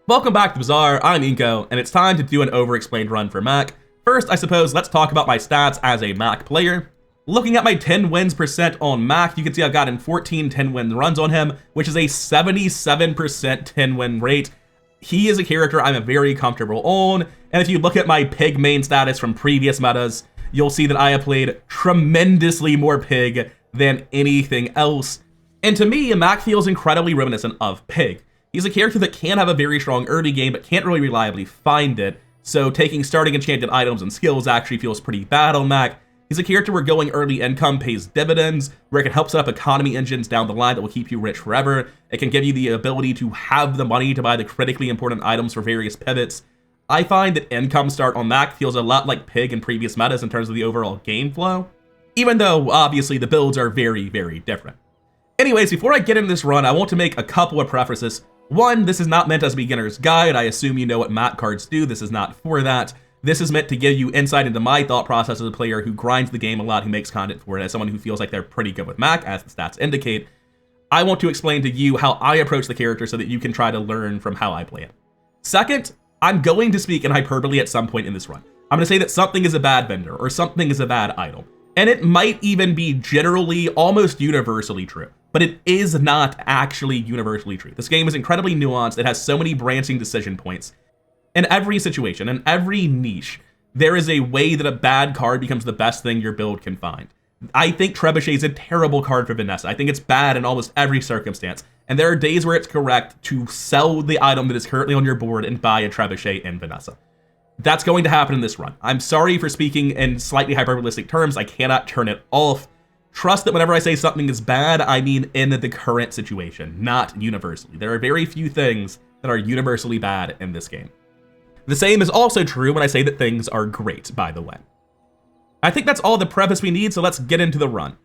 Welcome back to Bazaar, I'm Inko, and it's time to do an overexplained run for Mak. First, I suppose, let's talk about my stats as a Mak player. Looking at my 10 wins percent on Mak, you can see I've gotten 14 10-win runs on him, which is a 77% 10-win rate. He is a character I'm very comfortable on, and if you look at my Pig main status from previous metas, you'll see that I have played tremendously more Pig than anything else. And to me, Mak feels incredibly reminiscent of Pig. He's a character that can have a very strong early game, but can't really reliably find it, so taking starting enchanted items and skills actually feels pretty bad on Mak. He's a character where going early income pays dividends, where it can help set up economy engines down the line that will keep you rich forever. It can give you the ability to have the money to buy the critically important items for various pivots. I find that income start on Mak feels a lot like Pig in previous metas in terms of the overall game flow, even though obviously the builds are very, very different. Anyways, before I get into this run, I want to make a couple of prefaces. One, this is not meant as a beginner's guide. I assume you know what Mak cards do. This is not for that. This is meant to give you insight into my thought process as a player who grinds the game a lot, who makes content for it, as someone who feels like they're pretty good with Mak, as the stats indicate. I want to explain to you how I approach the character so that you can try to learn from how I play it. Second, I'm going to speak in hyperbole at some point in this run. I'm going to say that something is a bad vendor, or something is a bad item. And it might even be generally, almost universally true. But it is not actually universally true. This game is incredibly nuanced. It has so many branching decision points. In every situation, in every niche, there is a way that a bad card becomes the best thing your build can find. I think Trebuchet is a terrible card for Vanessa. I think it's bad in almost every circumstance. And there are days where it's correct to sell the item that is currently on your board and buy a Trebuchet in Vanessa. That's going to happen in this run. I'm sorry for speaking in slightly hyperbolistic terms. I cannot turn it off. Trust that whenever I say something is bad, I mean in the current situation, not universally. There are very few things that are universally bad in this game. The same is also true when I say that things are great, by the way. I think that's all the preface we need, so let's get into the run.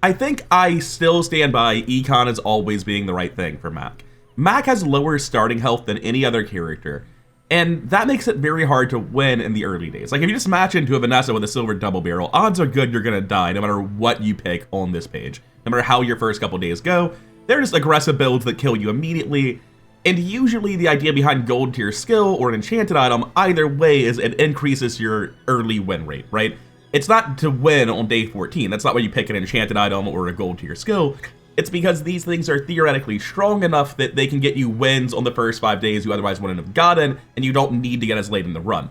I think I still stand by Econ as always being the right thing for Mak. Mak has lower starting health than any other character, and that makes it very hard to win in the early days. Like, if you just match into a Vanessa with a silver double barrel, odds are good you're gonna die no matter what you pick on this page. No matter how your first couple days go, they're just aggressive builds that kill you immediately, and usually the idea behind gold tier skill or an enchanted item, either way, is it increases your early win rate, right? It's not to win on day 14. That's not why you pick an enchanted item or a gold tier skill. It's because these things are theoretically strong enough that they can get you wins on the first 5 days you otherwise wouldn't have gotten, and you don't need to get as late in the run.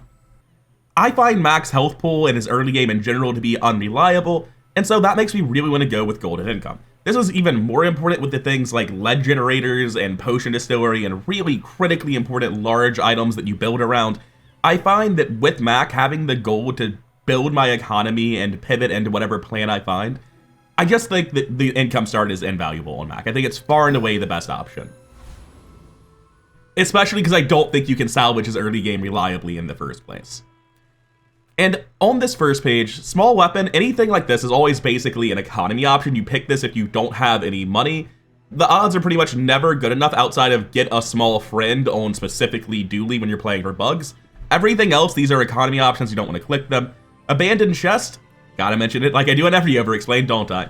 I find Mak's health pool and his early game in general to be unreliable, and so that makes me really want to go with golden income. This is even more important with the things like lead generators and potion distillery and really critically important large items that you build around. I find that with Mak having the goal to build my economy and pivot into whatever plan I find, I just think that the income start is invaluable on Mak. I think it's far and away the best option. Especially because I don't think you can salvage his early game reliably in the first place. And on this first page, small weapon, anything like this is always basically an economy option. You pick this if you don't have any money. The odds are pretty much never good enough outside of get a small friend on specifically Dooley when you're playing for bugs. Everything else, these are economy options, you don't want to click them. Abandoned chest, gotta mention it like I do in every Overexplained, don't I?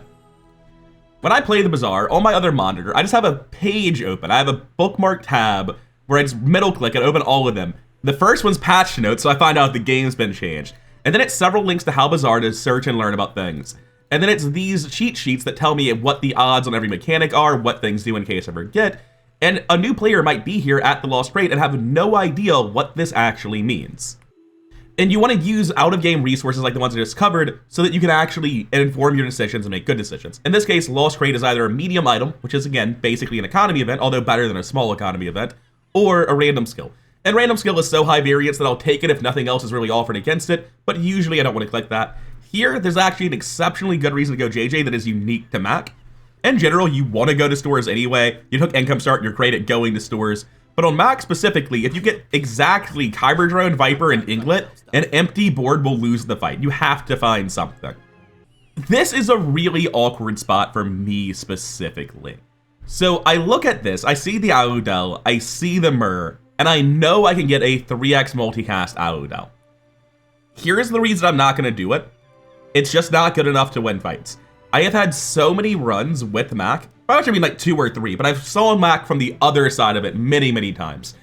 When I play the Bazaar, on my other monitor, I just have a page open. I have a bookmark tab where I just middle click and open all of them. The first one's patch notes, so I find out the game's been changed. And then it's several links to how Bazaar to search and learn about things. And then it's these cheat sheets that tell me what the odds on every mechanic are, what things do in case I forget. And a new player might be here at the Lost Rate and have no idea what this actually means. And you want to use out-of-game resources like the ones I just covered so that you can actually inform your decisions and make good decisions. In this case, Lost Crate is either a medium item, which is, again, basically an economy event, although better than a small economy event, or a random skill. And random skill is so high variance that I'll take it if nothing else is really offered against it, but usually I don't want to click that. Here, there's actually an exceptionally good reason to go JJ that is unique to Mak. In general, you want to go to stores anyway. You took income start, you're great at going to stores. But on Mak specifically, if you get exactly Kyber Drone, Viper, and Inglet, an empty board will lose the fight. You have to find something. This is a really awkward spot for me specifically. So I look at this, I see the Audel, I see the Myrrh, and I know I can get a 3x multicast Audel. Here's the reason I'm not going to do it. It's just not good enough to win fights. I have had so many runs with Mak. I actually mean like 2 or 3, but I've saw Mak from the other side of it many times.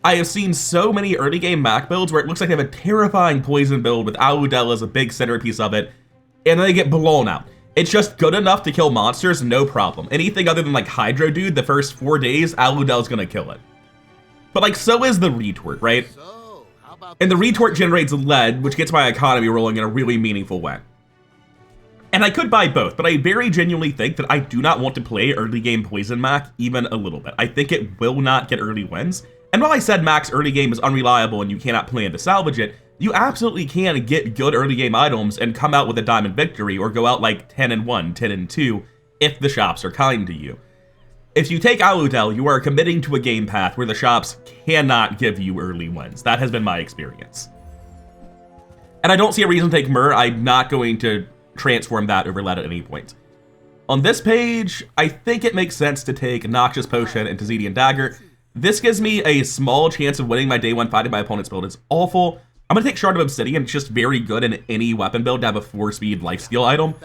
I have seen so many early game Mak builds where it looks like they have a terrifying poison build with Aludel as a big centerpiece of it, and then they get blown out. It's just good enough to kill monsters, no problem. Anything other than like Hydro Dude, the first 4 days, Aludel's gonna kill it. But like, so is the retort, right? And the retort generates lead, which gets my economy rolling in a really meaningful way. And I could buy both, but I very genuinely think that I do not want to play early game Poison Mak even a little bit. I think it will not get early wins. And while I said Mak's early game is unreliable and you cannot plan to salvage it, you absolutely can get good early game items and come out with a diamond victory or go out like 10-1, 10-2 if the shops are kind to you. If you take Aludel, you are committing to a game path where the shops cannot give you early wins. That has been my experience. And I don't see a reason to take Myrrh. I'm not going to transform that over lead at any point. On this page, I think it makes sense to take Noxious Potion and Tzidian Dagger. This gives me a small chance of winning my day 1 fight if my opponent's build is awful. I'm going to take Shard of Obsidian. It's just very good in any weapon build to have a 4-speed lifesteal item,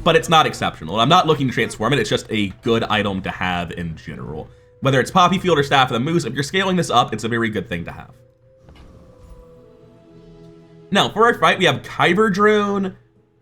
but it's not exceptional. I'm not looking to transform it. It's just a good item to have in general. Whether it's Poppy Field or Staff of the Moose, if you're scaling this up, it's a very good thing to have. Now, for our fight, we have Kyber Drone,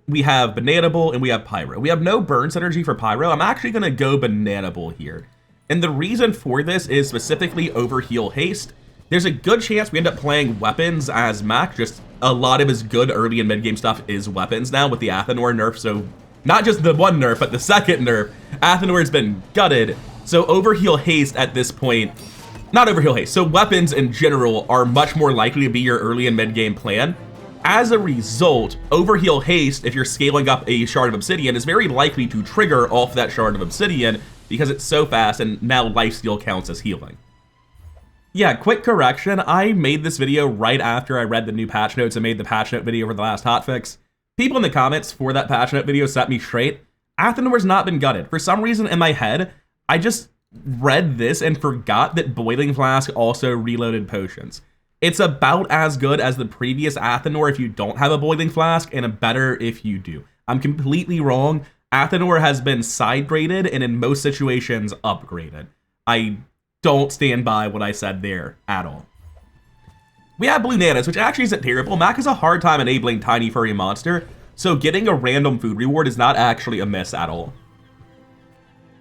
we have Banana Bolt, and we have Pyro. We have no burn synergy for Pyro. I'm actually going to go Banana Bolt here. And the reason for this is specifically Overheal Haste. There's a good chance we end up playing weapons as Mak. Just a lot of his good early and mid-game stuff is weapons now with the Athanor nerf. So not just the 1 nerf, but the 2nd nerf. Athanor's been gutted. So Overheal Haste at this point, not Overheal Haste. So weapons in general are much more likely to be your early and mid-game plan. As a result, Overheal Haste, if you're scaling up a Shard of Obsidian, is very likely to trigger off that Shard of Obsidian because it's so fast and now lifesteal counts as healing. Yeah, quick correction, I made this video right after I read the new patch notes and made the patch note video for the last hotfix. People in the comments for that patch note video set me straight. Athanor's not been gutted. For some reason in my head, I just read this and forgot that Boiling Flask also reloaded potions. It's about as good as the previous Athanor if you don't have a Boiling Flask, and better if you do. I'm completely wrong. Athanor has been side graded and in most situations upgraded. I don't stand by what I said there at all. We have Blue Nanas, which actually isn't terrible. Mak has a hard time enabling Tiny Furry Monster, so getting a random food reward is not actually a miss at all.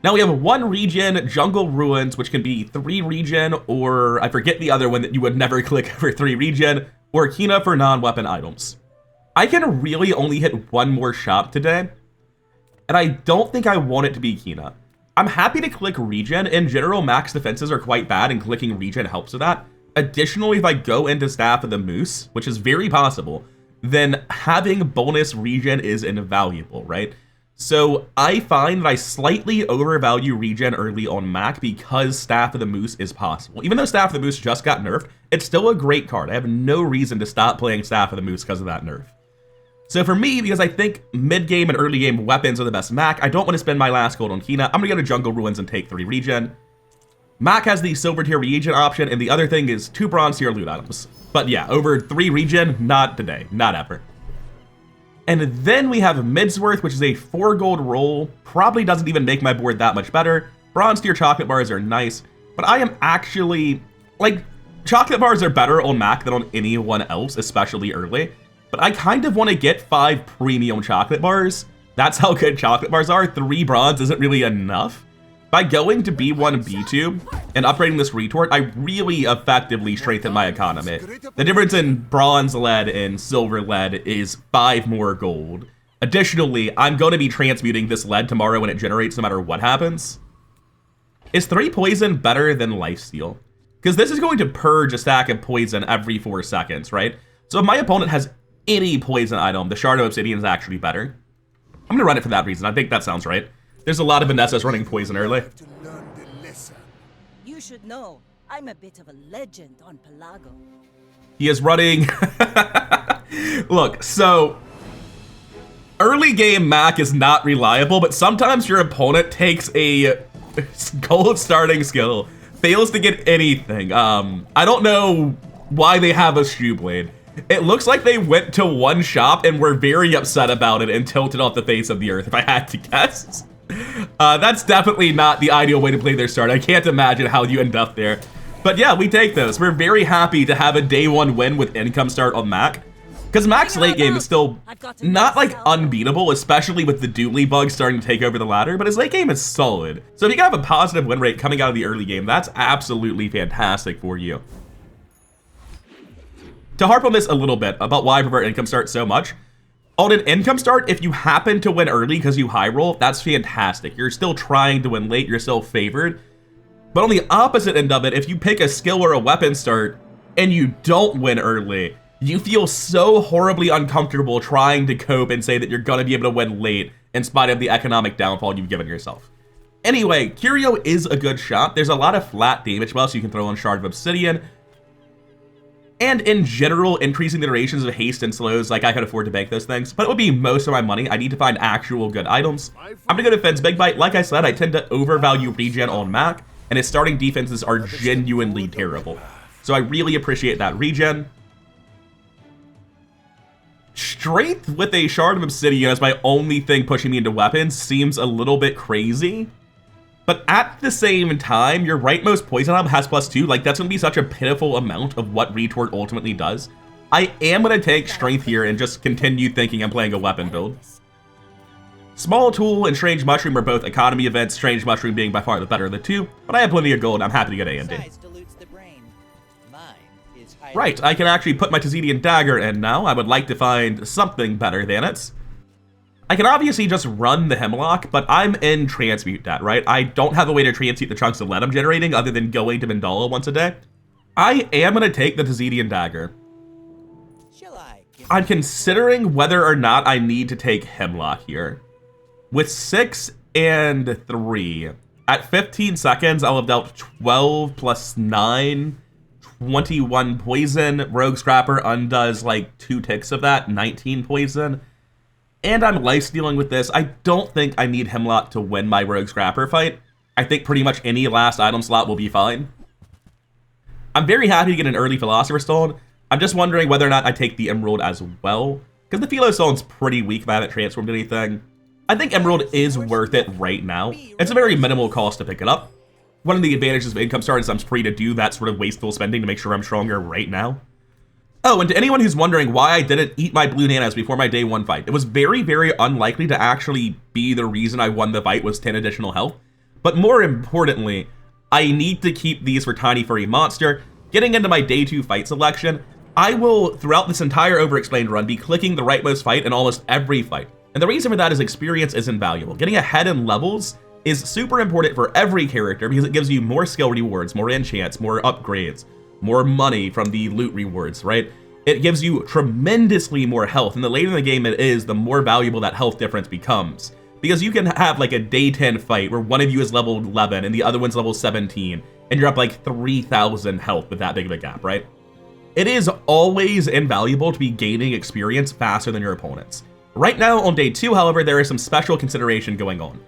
Now we have 1 regen, Jungle Ruins, which can be 3 regen, or I forget the other one that you would never click for 3 regen, or Kina for non-weapon items. I can really only hit 1 more shop today, and I don't think I want it to be Kina. I'm happy to click regen. In general, Mak's defenses are quite bad, and clicking regen helps with that. Additionally, if I go into Staff of the Moose, which is very possible, then having bonus regen is invaluable, right? So I find that I slightly overvalue regen early on Mak because Staff of the Moose is possible. Even though Staff of the Moose just got nerfed, it's still a great card. I have no reason to stop playing Staff of the Moose because of that nerf. So for me, because I think mid-game and early game weapons are the best Mak, I don't want to spend my last gold on Kina. I'm going to go to Jungle Ruins and take 3 regen. Mak has the silver tier reagent option, and the other thing is 2 bronze tier loot items. But yeah, over 3 regen, not today, not ever. And then we have Midsworth, which is a 4 gold roll. Probably doesn't even make my board that much better. Bronze tier chocolate bars are nice, but I am actually, like, chocolate bars are better on Mak than on anyone else, especially early. But I kind of want to get 5 premium chocolate bars. That's how good chocolate bars are. 3 bronze isn't really enough. By going to B1, B2, and upgrading this retort, I really effectively strengthen my economy. The difference in bronze lead and silver lead is 5 more gold. Additionally, I'm going to be transmuting this lead tomorrow when it generates no matter what happens. Is 3 poison better than lifesteal? Because this is going to purge a stack of poison every 4 seconds, right? So if my opponent has any poison item, the Shard of Obsidian is actually better. I'm going to run it for that reason. I think that sounds right. There's a lot of Vanessas running poison early. You should know, I'm a bit of a legend on Pelago. He is running... Look, so... early game Mak is not reliable, but sometimes your opponent takes a gold starting skill, fails to get anything. I don't know why they have a shoe blade. It looks like they went to 1 shop and were very upset about it and tilted off the face of the earth, if I had to guess. That's definitely not the ideal way to play their start. I can't imagine how you end up there. But yeah, we take those. We're very happy to have a day 1 win with income start on Mak. Because Mak's late game is still not like unbeatable, especially with the dually bug starting to take over the ladder, but his late game is solid. So if you can have a positive win rate coming out of the early game, that's absolutely fantastic for you. To harp on this a little bit about why I prefer income start so much, on an income start, if you happen to win early because you high roll, that's fantastic. You're still trying to win late, you're still favored. But on the opposite end of it, if you pick a skill or a weapon start and you don't win early, you feel so horribly uncomfortable trying to cope and say that you're gonna be able to win late in spite of the economic downfall you've given yourself. Anyway, Curio is a good shot. There's a lot of flat damage buffs you can throw on Shard of Obsidian. And in general, increasing the durations of haste and slows, like I could afford to bank those things, but it would be most of my money. I need to find actual good items. I'm gonna go Defense Big Bite. Like I said, I tend to overvalue regen on Mak, and his starting defenses are genuinely terrible. So I really appreciate that regen. Strength with a Shard of Obsidian as my only thing pushing me into weapons seems a little bit crazy. But at the same time, your rightmost poison hub has +2. Like, that's going to be such a pitiful amount of what retort ultimately does. I am going to take strength here and just continue thinking I'm playing a weapon build. Small Tool and Strange Mushroom are both economy events, Strange Mushroom being by far the better of the two, but I have plenty of gold. I'm happy to get A and D. Right, I can actually put my Tzedian Dagger in now. I would like to find something better than it. I can obviously just run the Hemlock, but I'm in Transmute that, right? I don't have a way to transmute the chunks of lead I'm generating other than going to Mandala once a day. I am going to take the Tzedian Dagger. I'm considering whether or not I need to take Hemlock here. With 6 and 3, at 15 seconds, I'll have dealt 12 plus 9, 21 poison. Rogue Scrapper undoes like 2 ticks of that, 19 poison. And I'm lifestealing with this. I don't think I need Hemlock to win my Rogue Scrapper fight. I think pretty much any last item slot will be fine. I'm very happy to get an early Philosopher's Stone. I'm just wondering whether or not I take the Emerald as well, because the Philo Stone's pretty weak if I haven't transformed anything. I think Emerald is worth it right now. It's a very minimal cost to pick it up. One of the advantages of income start is I'm free to do that sort of wasteful spending to make sure I'm stronger right now. Oh, and to anyone who's wondering why I didn't eat my blue nanas before my day 1 fight, it was very, very unlikely to actually be the reason I won the fight was 10 additional health. But more importantly, I need to keep these for Tiny Furry Monster. Getting into my day 2 fight selection, I will, throughout this entire Overexplained run, be clicking the rightmost fight in almost every fight. And the reason for that is experience is invaluable. Getting ahead in levels is super important for every character because it gives you more skill rewards, more enchants, more upgrades, more money from the loot rewards, right? It gives you tremendously more health, and the later in the game it is, the more valuable that health difference becomes. Because you can have like a day 10 fight where one of you is level 11 and the other one's level 17, and you're up like 3,000 health with that big of a gap, right? It is always invaluable to be gaining experience faster than your opponents. Right now on day 2, however, there is some special consideration going on.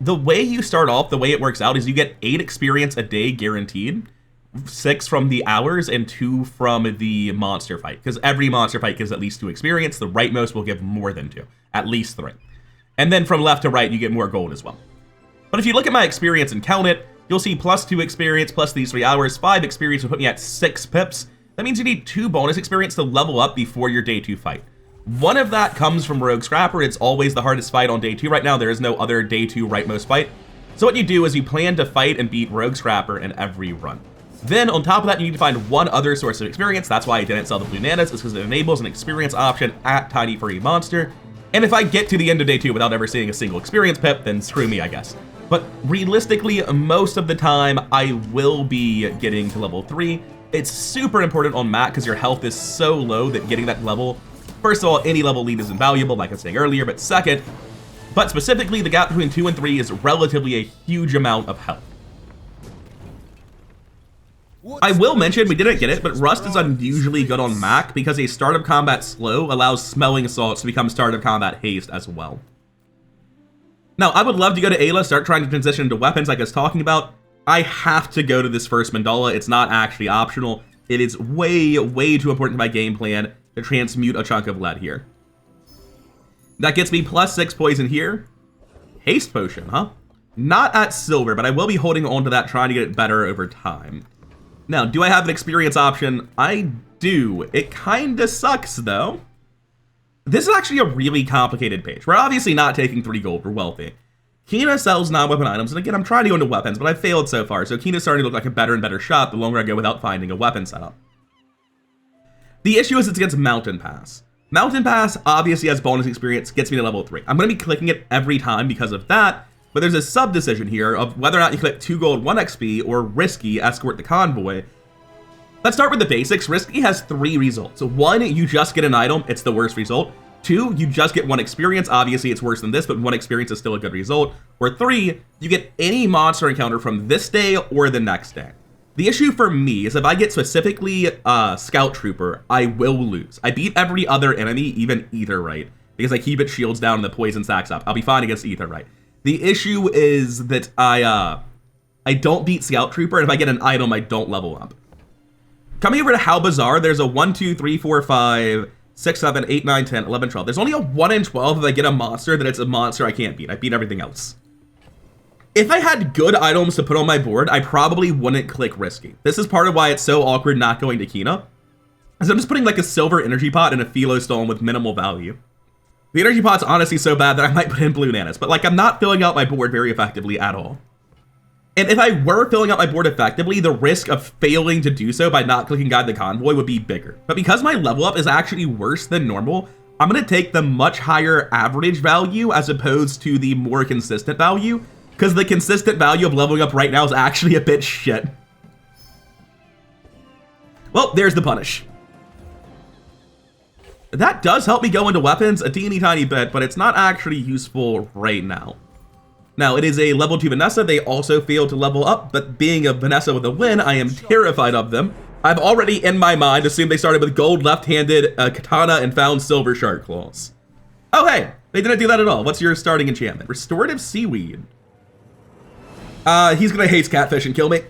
The way you start off, the way it works out is you get 8 experience a day guaranteed, 6 from the hours and 2 from the monster fight, because every monster fight gives at least 2 experience. The rightmost will give more than 2, at least 3. And then from left to right, you get more gold as well. But if you look at my experience and count it, you'll see +2 experience plus these 3 hours, 5 experience will put me at 6 pips. That means you need 2 bonus experience to level up before your day 2 fight. One of that comes from Rogue Scrapper. It's always the hardest fight on day 2 right now. There is no other day 2 rightmost fight. So what you do is you plan to fight and beat Rogue Scrapper in every run. Then on top of that, you need to find one other source of experience. That's why I didn't sell the blue nanas, is because it enables an experience option at Tiny Furry Monster. And if I get to the end of day 2 without ever seeing a single experience pip, then screw me, I guess. But realistically, most of the time, I will be getting to level 3. It's super important on Mak because your health is so low that getting that level, first of all, any level lead is invaluable, like I was saying earlier, but second, but specifically, the gap between 2 and 3 is relatively a huge amount of health. I will mention, we didn't get it, but Rust is unusually good on Mak because a start of combat slow allows Smelling Assaults to become start of combat haste as well. Now, I would love to go to Ayla, start trying to transition into weapons like I was talking about. I have to go to this first mandala. It's not actually optional. It is way, way too important to my game plan to transmute a chunk of lead here. That gets me +6 poison here. Haste potion, huh? Not at silver, but I will be holding on to that, trying to get it better over time. Now, do I have an experience option? I do. It kinda sucks, though. This is actually a really complicated page. We're obviously not taking 3 gold. We're wealthy. Kina sells non-weapon items, and again, I'm trying to go into weapons, but I've failed so far, so Kina's starting to look like a better and better shot the longer I go without finding a weapon setup. The issue is it's against Mountain Pass. Mountain Pass obviously has bonus experience, gets me to level 3. I'm going to be clicking it every time because of that, but there's a sub-decision here of whether or not you click 2 gold, 1 XP, or Risky, escort the convoy. Let's start with the basics. Risky has 3 results. 1, you just get an item, it's the worst result. 2, you just get 1 experience, obviously it's worse than this, but 1 experience is still a good result. Or 3, you get any monster encounter from this day or the next day. The issue for me is if I get specifically Scout Trooper, I will lose. I beat every other enemy, even Aetherite, because I keep its shields down and the poison stacks up. I'll be fine against Aetherite. The issue is that I don't beat Scout Trooper, and if I get an item, I don't level up. Coming over to How Bazaar, there's a 1, 2, 3, 4, 5, 6, 7, 8, 9, 10, 11, 12. There's only a 1 in 12 if I get a monster that it's a monster I can't beat. I beat everything else. If I had good items to put on my board, I probably wouldn't click Risky. This is part of why it's so awkward not going to Kina. So I'm just putting like a silver energy pot and a philo stone with minimal value. The energy pot's honestly so bad that I might put in blue nanas, but like I'm not filling out my board very effectively at all. And if I were filling out my board effectively, the risk of failing to do so by not clicking Guide the Convoy would be bigger. But because my level up is actually worse than normal, I'm going to take the much higher average value as opposed to the more consistent value, because the consistent value of leveling up right now is actually a bit shit. Well, there's the punish. That does help me go into weapons a teeny tiny bit, but it's not actually useful right now. Now, it is a level 2 Vanessa. They also failed to level up, but being a Vanessa with a win, I am terrified of them. I've already, in my mind, assumed they started with gold left-handed katana and found silver shark claws. Oh, hey, they didn't do that at all. What's your starting enchantment? Restorative Seaweed. He's gonna haste catfish and kill me.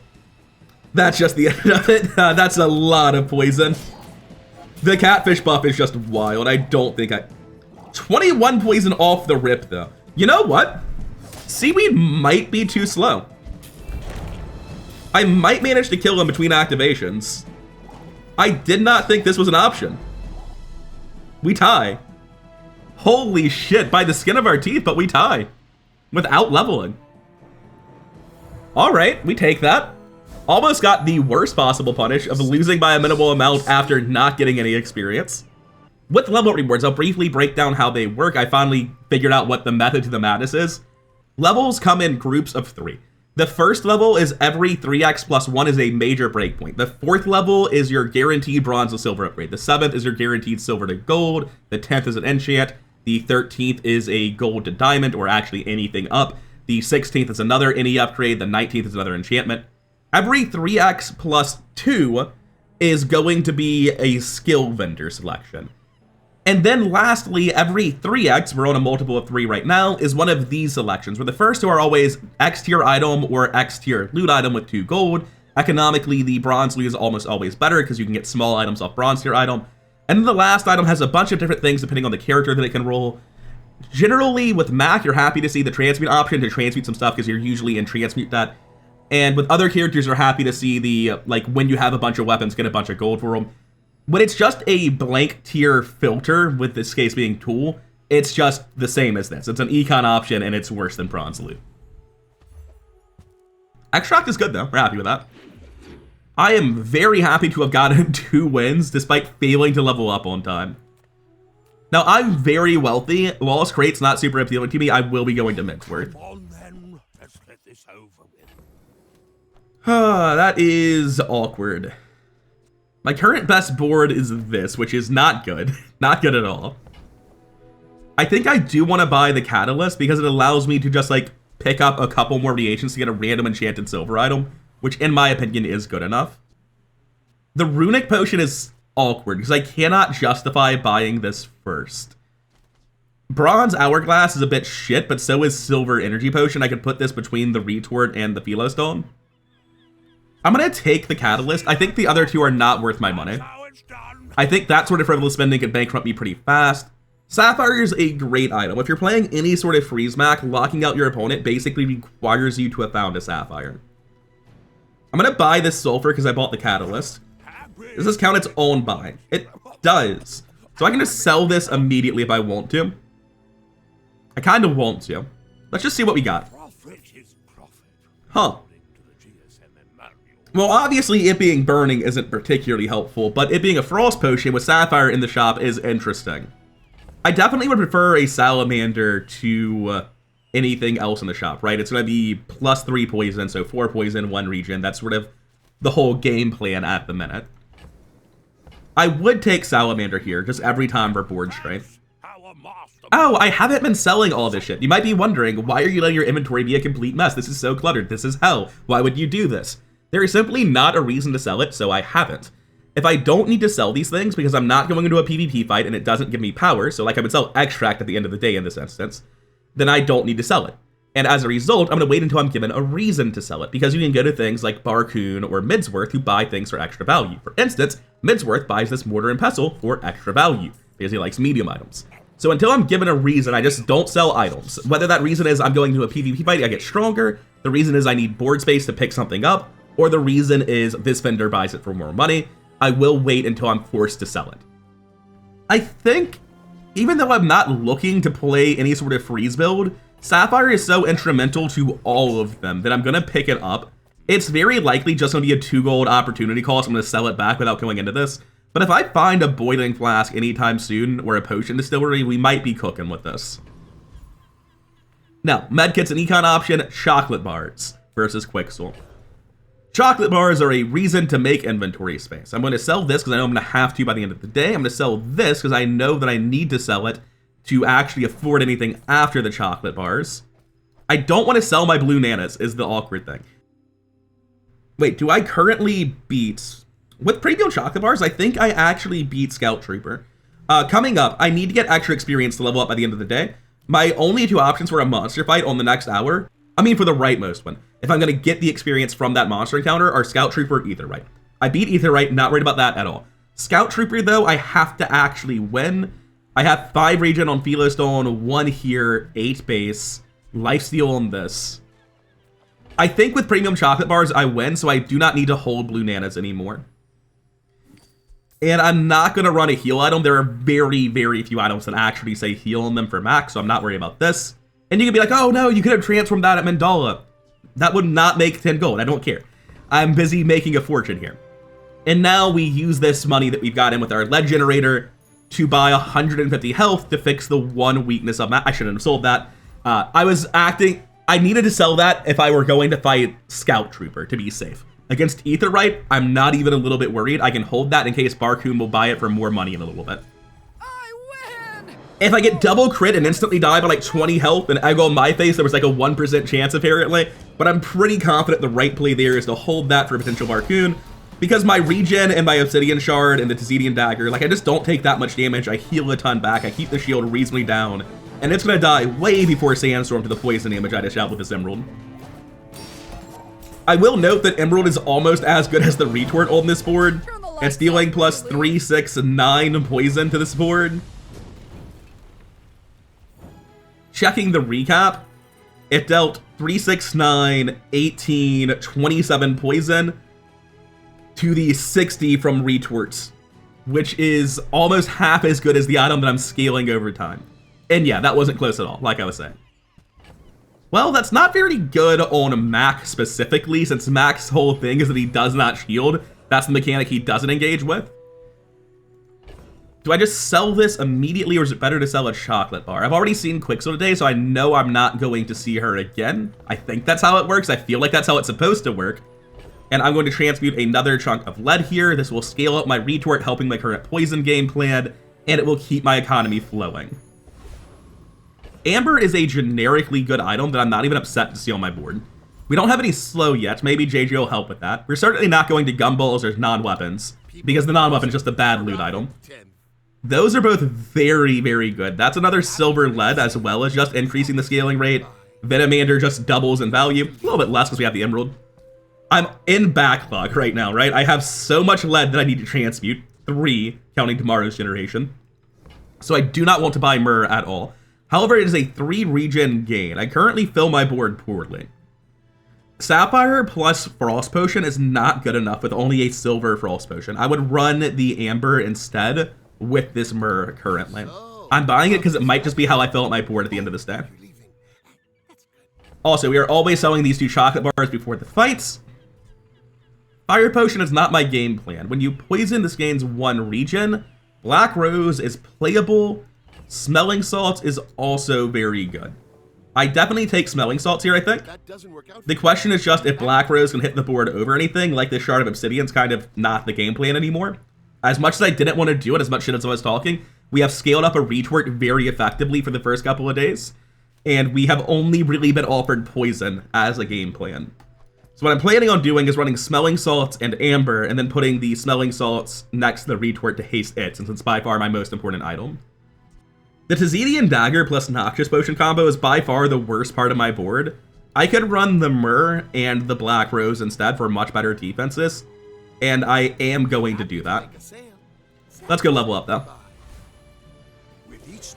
That's just the end of it. That's a lot of poison. The catfish buff is just wild. I don't think 21 poison off the rip, though. You know what? Seaweed might be too slow. I might manage to kill him between activations. I did not think this was an option. We tie. Holy shit, by the skin of our teeth, but we tie. Without leveling. Alright, we take that. Almost got the worst possible punish of losing by a minimal amount after not getting any experience. With level rewards, I'll briefly break down how they work. I finally figured out what the method to the madness is. Levels come in groups of 3. The first level is every 3x plus 1 is a major breakpoint. The 4th level is your guaranteed bronze to silver upgrade. The 7th is your guaranteed silver to gold. The 10th is an enchant. The 13th is a gold to diamond, or actually anything up. The 16th is another any upgrade. The 19th is another enchantment. Every 3x plus 2 is going to be a skill vendor selection. And then lastly, every 3x, we're on a multiple of 3 right now, is one of these selections, where the first 2 are always X tier item or X tier loot item with 2 gold. Economically, the bronze loot is almost always better because you can get small items off bronze tier item. And then the last item has a bunch of different things depending on the character that it can roll. Generally, with Mak, you're happy to see the transmute option to transmute some stuff because you're usually in transmute that. And with other characters, you're happy to see the, like, when you have a bunch of weapons, get a bunch of gold for them. When it's just a blank tier filter, with this case being tool, it's just the same as this. It's an econ option, and it's worse than bronze loot. Extract is good, though. We're happy with that. I am very happy to have gotten 2 wins, despite failing to level up on time. Now, I'm very wealthy. Lawless Crate's not super appealing to me. I will be going to Minceworth. That is awkward. My current best board is this, which is not good. Not good at all. I think I do want to buy the Catalyst because it allows me to just, like, pick up a couple more reagents to get a random enchanted silver item, which, in my opinion, is good enough. The Runic Potion is awkward because I cannot justify buying this first. Bronze Hourglass is a bit shit, but so is Silver Energy Potion. I could put this between the Retort and the Philostone. I'm going to take the Catalyst. I think the other 2 are not worth my money. I think that sort of frivolous spending could bankrupt me pretty fast. Sapphire is a great item. If you're playing any sort of freeze Mak, locking out your opponent basically requires you to have found a Sapphire. I'm gonna buy this Sulfur because I bought the Catalyst. Does this count its own buy? It does. So I can just sell this immediately if I want to. I kind of want to. Let's just see what we got. Huh. Well, obviously it being burning isn't particularly helpful, but it being a frost potion with Sapphire in the shop is interesting. I definitely would prefer a Salamander to anything else in the shop, right? It's going to be +3 poison, so 4 poison, 1 regen. That's sort of the whole game plan at the minute. I would take Salamander here, just every time for board strength. Oh, I haven't been selling all this shit. You might be wondering, why are you letting your inventory be a complete mess? This is so cluttered. This is hell. Why would you do this? There is simply not a reason to sell it, so I haven't. If I don't need to sell these things because I'm not going into a PvP fight and it doesn't give me power, so like I would sell Extract at the end of the day in this instance, then I don't need to sell it. And as a result, I'm going to wait until I'm given a reason to sell it, because you can go to things like Barcoon or Midsworth who buy things for extra value. For instance, Midsworth buys this Mortar and Pestle for extra value, because he likes medium items. So until I'm given a reason, I just don't sell items. Whether that reason is I'm going to a PvP fight, I get stronger, the reason is I need board space to pick something up, or the reason is this vendor buys it for more money, I will wait until I'm forced to sell it. I think, even though I'm not looking to play any sort of freeze build, Sapphire is so instrumental to all of them that I'm going to pick it up. It's very likely just going to be a 2 gold opportunity cost. I'm going to sell it back without going into this. But if I find a boiling flask anytime soon or a potion distillery, we might be cooking with this. Now, medkit's an econ option, chocolate bars versus Quixel. Chocolate bars are a reason to make inventory space. I'm going to sell this because I know I'm going to have to by the end of the day. I'm going to sell this because I know that I need to sell it to actually afford anything after the chocolate bars. I don't want to sell my blue nanas is the awkward thing. Wait, do I currently beat... With premium chocolate bars, I think I actually beat Scout Trooper. Coming up, I need to get extra experience to level up by the end of the day. My only 2 options for a monster fight on the next hour, I mean for the rightmost one, if I'm going to get the experience from that monster encounter, are Scout Trooper or Aetherite. I beat Aetherite, not worried about that at all. Scout Trooper, though, I have to actually win. I have 5 regen on Philostone, 1 here, 8 base, lifesteal on this. I think with premium chocolate bars, I win, so I do not need to hold blue nanas anymore. And I'm not going to run a heal item. There are very, very few items that actually say heal on them for max, so I'm not worried about this. And you can be like, oh no, you could have transformed that at Mandala. That would not make 10 gold. I don't care. I'm busy making a fortune here. And now we use this money that we've got in with our lead generator to buy 150 health to fix the 1 weakness of Mak. I shouldn't have sold that. I needed to sell that if I were going to fight Scout Trooper to be safe. Against Aetherite, I'm not even a little bit worried. I can hold that in case Barcoon will buy it for more money in a little bit. I win! If I get double crit and instantly die by like 20 health and egg on my face, there was like a 1% chance apparently, but I'm pretty confident the right play there is to hold that for a potential Barcoon, because my regen and my Obsidian Shard and the Tzidian Dagger, like I just don't take that much damage. I heal a ton back, I keep the shield reasonably down, and it's gonna die way before Sandstorm to the poison damage I dish out with this Emerald. I will note that Emerald is almost as good as the retort on this board. It's dealing plus 3, 6, 9 poison to this board. Checking the recap, it dealt 3, 6, 9, 18, 27 poison to the 60 from retorts, which is almost half as good as the item that I'm scaling over time. And yeah, that wasn't close at all, like I was saying. Well, that's not very good on Mak specifically, since Mak's whole thing is that he does not shield. That's the mechanic he doesn't engage with. Do I just sell this immediately, or is it better to sell a chocolate bar? I've already seen Quixel today, so I know I'm not going to see her again. I think that's how it works. I feel like that's how it's supposed to work. And I'm going to transmute another chunk of lead here. This will scale up my retort, helping my current poison game plan, and it will keep my economy flowing. Amber is a generically good item that I'm not even upset to see on my board. We don't have any slow yet. Maybe JJ will help with that. We're certainly not going to gumballs or non-weapons, because the non-weapon is just a bad loot item. Those are both very, very good. That's another silver lead, as well as just increasing the scaling rate. Venomander just doubles in value. A little bit less because we have the emerald. I'm in backlog right now, right? I have so much lead that I need to transmute. 3, counting tomorrow's generation. So I do not want to buy Myrrh at all. However, it is a 3 regen gain. I currently fill my board poorly. Sapphire plus Frost Potion is not good enough with only a Silver Frost Potion. I would run the Amber instead with this Myrrh currently. I'm buying it because it might just be how I fill up my board at the end of this day. Also, we are always selling these 2 chocolate bars before the fights. Fire Potion is not my game plan. When you poison, this gains 1 regen. Black Rose is playable. Smelling Salts is also very good. I definitely take Smelling Salts here, I think. The question is just if Black Rose can hit the board over anything, like the Shard of Obsidian's kind of not the game plan anymore. As much as I didn't want to do it, as much shit as I was talking, we have scaled up a retort very effectively for the first couple of days. And we have only really been offered poison as a game plan. So what I'm planning on doing is running Smelling Salts and Amber, and then putting the Smelling Salts next to the retort to haste it, since it's by far my most important item. The Tzidian Dagger plus Noxious Potion combo is by far the worst part of my board. I could run the Myrrh and the Black Rose instead for much better defenses, and I am going to do that. Let's go level up though.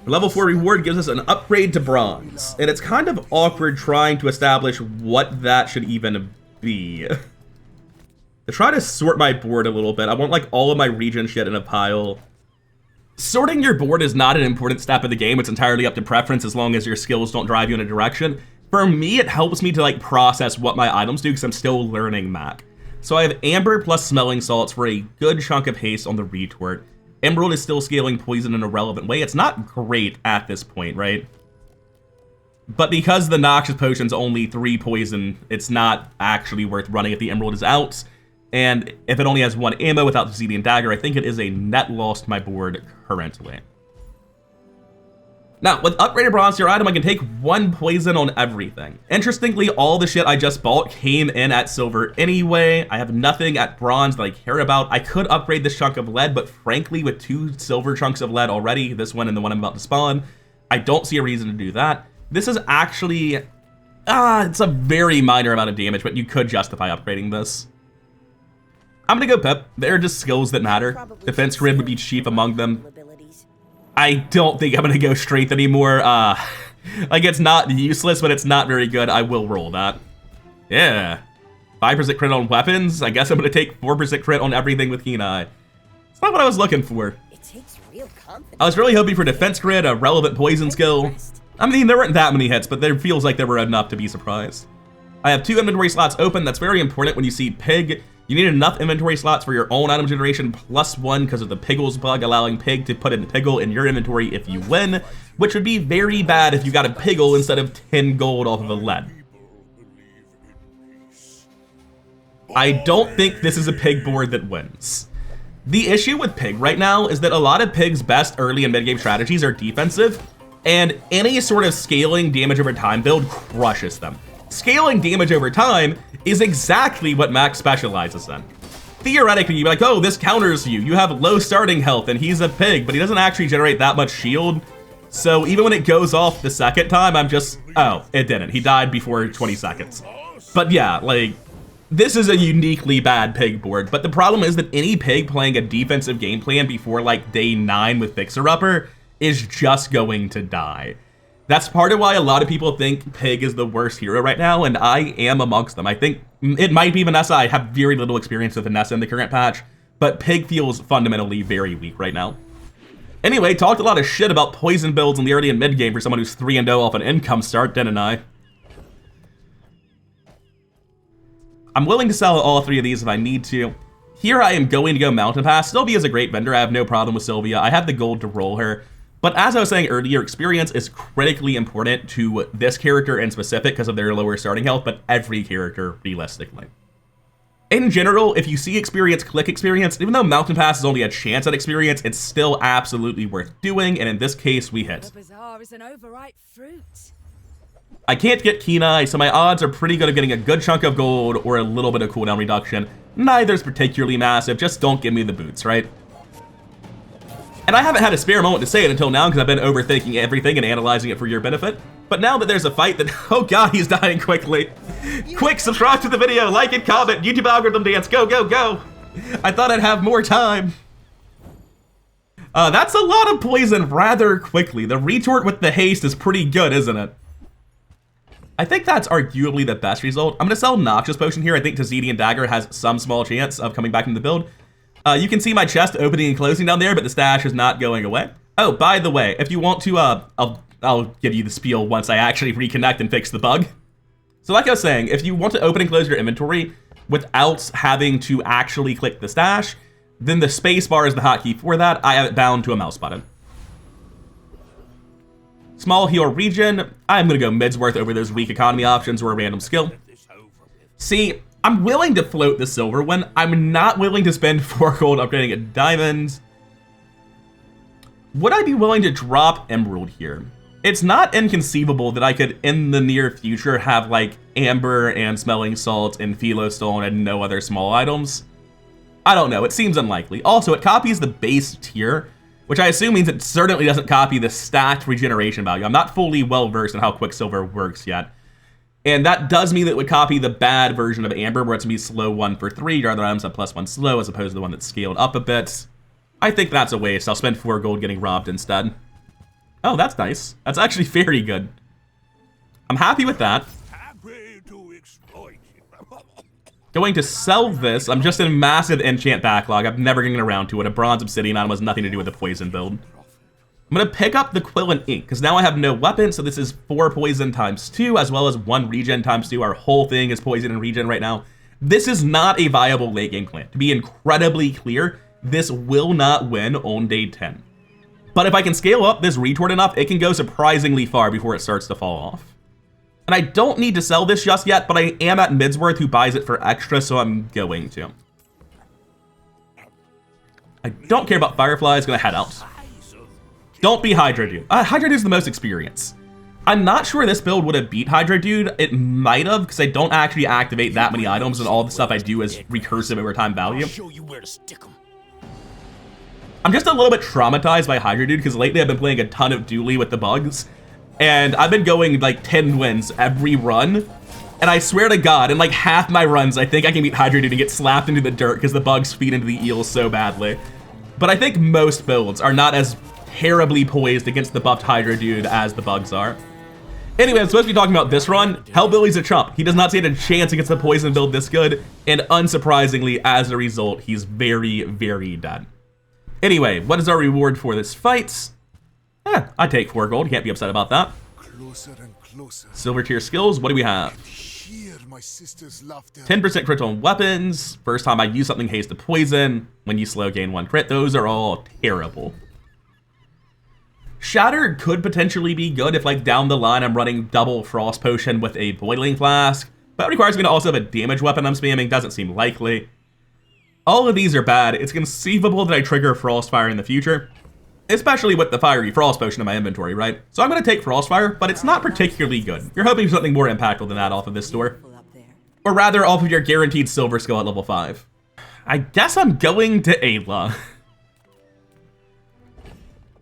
Level 4 reward gives us an upgrade to Bronze, and it's kind of awkward trying to establish what that should even be. To try to sort my board a little bit, I want like all of my regen shit in a pile. Sorting your board is not an important step of the game. It's entirely up to preference as long as your skills don't drive you in a direction. For me, it helps me to like process what my items do because I'm still learning Mak. So I have Amber plus Smelling Salts for a good chunk of haste on the retort. Emerald is still scaling poison in a relevant way. It's not great at this point, right? But because the Noxious Potion's only 3 poison, it's not actually worth running if the Emerald is out. And if it only has 1 ammo without the Tzidian Dagger, I think it is a net loss to my board currently. Now, with upgraded Bronze tier item, I can take 1 poison on everything. Interestingly, all the shit I just bought came in at silver anyway. I have nothing at bronze that I care about. I could upgrade this chunk of lead, but frankly, with 2 silver chunks of lead already, this one and the one I'm about to spawn, I don't see a reason to do that. This is actually, it's a very minor amount of damage, but you could justify upgrading this. I'm gonna go Pip. They're just skills that matter. Defense Grid would be chief among them. I don't think I'm gonna go Strength anymore. Like it's not useless, but it's not very good. I will roll that. Yeah. 5% crit on weapons. I guess I'm gonna take 4% crit on everything with Keen Eye. It's not what I was looking for. It takes real confidence. I was really hoping for Defense Grid, a relevant poison skill. I mean, there weren't that many hits, but there feels like there were enough to be surprised. I have 2 inventory slots open. That's very important when you see Pig. You need enough inventory slots for your own item generation plus 1 because of the Piggles bug, allowing Pig to put in Piggle in your inventory if you win, which would be very bad if you got a Piggle instead of 10 gold off of a lead. I don't think this is a Pig board that wins. The issue with Pig right now is that a lot of Pig's best early and mid-game strategies are defensive, and any sort of scaling damage over time build crushes them. Scaling damage over time is exactly what Mak specializes in. Theoretically, you'd be like, oh, this counters you. You have low starting health and he's a Pig, but he doesn't actually generate that much shield. So even when it goes off the second time, I'm just, oh, it didn't. He died before 20 seconds. But yeah, like, this is a uniquely bad Pig board. But the problem is that any Pig playing a defensive game plan before like day 9 with Fixer Upper is just going to die. That's part of why a lot of people think Pig is the worst hero right now, and I am amongst them. I think it might be Vanessa. I have very little experience with Vanessa in the current patch, but Pig feels fundamentally very weak right now. Anyway, talked a lot of shit about poison builds in the early and mid game for someone who's 3-0 off an income start, didn't I? I'm willing to sell all 3 of these if I need to. Here I am going to go Mountain Pass. Sylvia is a great vendor. I have no problem with Sylvia. I have the gold to roll her. But as I was saying earlier, experience is critically important to this character in specific because of their lower starting health, but every character realistically. In general, if you see experience, click experience. Even though Mountain Pass is only a chance at experience, it's still absolutely worth doing, and in this case, we hit. The Bazaar is an overripe fruit. I can't get Keen Eye, so my odds are pretty good of getting a good chunk of gold or a little bit of cooldown reduction. Neither's particularly massive, just don't give me the boots, right? And I haven't had a spare moment to say it until now because I've been overthinking everything and analyzing it for your benefit. But now that there's a fight that, oh god, he's dying quickly. Quick, subscribe to the video, like and comment, YouTube algorithm dance, go, go, go. I thought I'd have more time. That's a lot of poison rather quickly. The retort with the haste is pretty good, isn't it? I think that's arguably the best result. I'm going to sell Noxious Potion here. I think Tazedian Dagger has some small chance of coming back into the build. You can see my chest opening and closing down there, but the stash is not going away. Oh, by the way, if you want to, I'll give you the spiel once I actually reconnect and fix the bug. So like I was saying, if you want to open and close your inventory without having to actually click the stash, then the space bar is the hotkey for that. I have it bound to a mouse button. Small heal regen, I'm going to go Midsworth over those weak economy options or a random skill. See, I'm willing to float the silver one. I'm not willing to spend 4 gold upgrading a diamond. Would I be willing to drop emerald here? It's not inconceivable that I could, in the near future, have like amber and smelling salt and philostone and no other small items. I don't know, it seems unlikely. Also, it copies the base tier, which I assume means it certainly doesn't copy the stacked regeneration value. I'm not fully well-versed in how Quicksilver works yet. And that does mean that it would copy the bad version of Amber, where it's going to be slow 1 for 3, your other items have +1 slow, as opposed to the one that's scaled up a bit. I think that's a waste. I'll spend 4 gold getting robbed instead. Oh, that's nice. That's actually very good. I'm happy with that. Going to sell this. I'm just in a massive enchant backlog. I'm never getting around to it. A bronze obsidian item has nothing to do with the poison build. I'm going to pick up the quill and ink, because now I have no weapon, so this is 4 poison times 2, as well as 1 regen times 2. Our whole thing is poison and regen right now. This is not a viable late game plan. To be incredibly clear, this will not win on day 10. But if I can scale up this retort enough, it can go surprisingly far before it starts to fall off. And I don't need to sell this just yet, but I am at Midsworth, who buys it for extra, so I'm going to. I don't care about Fireflies, gonna head out. Don't be Hydra Dude. Hydra Dude's the most experience. I'm not sure this build would have beat Hydra Dude. It might have, because I don't actually activate that many items, and all the stuff I do is recursive over time value. I'm just a little bit traumatized by Hydra Dude, because lately I've been playing a ton of Dooley with the bugs. And I've been going like 10 wins every run. And I swear to God, in like half my runs, I think I can beat Hydra Dude and get slapped into the dirt because the bugs feed into the eels so badly. But I think most builds are not as terribly poised against the buffed Hydra Dude as the bugs are. Anyway, I'm supposed to be talking about this run. Hellbilly's a chump. He does not stand a chance against the poison build this good. And unsurprisingly, as a result, he's very, very dead. Anyway, what is our reward for this fight? I take 4 gold. Can't be upset about that. Closer and closer. Silver tier skills. What do we have? Hear my sister's laughter. 10% crit on weapons. First time I use something, haste to poison. When you slow, gain 1 crit. Those are all terrible. Shatter could potentially be good if, like, down the line I'm running double frost potion with a boiling flask. But it requires me to also have a damage weapon I'm spamming. Doesn't seem likely. All of these are bad. It's conceivable that I trigger Frostfire in the future, especially with the fiery frost potion in my inventory, right? So I'm going to take Frostfire, but it's not particularly good. You're hoping for something more impactful than that off of this store. Or rather, off of your guaranteed silver skill at level 5. I guess I'm going to Ayla.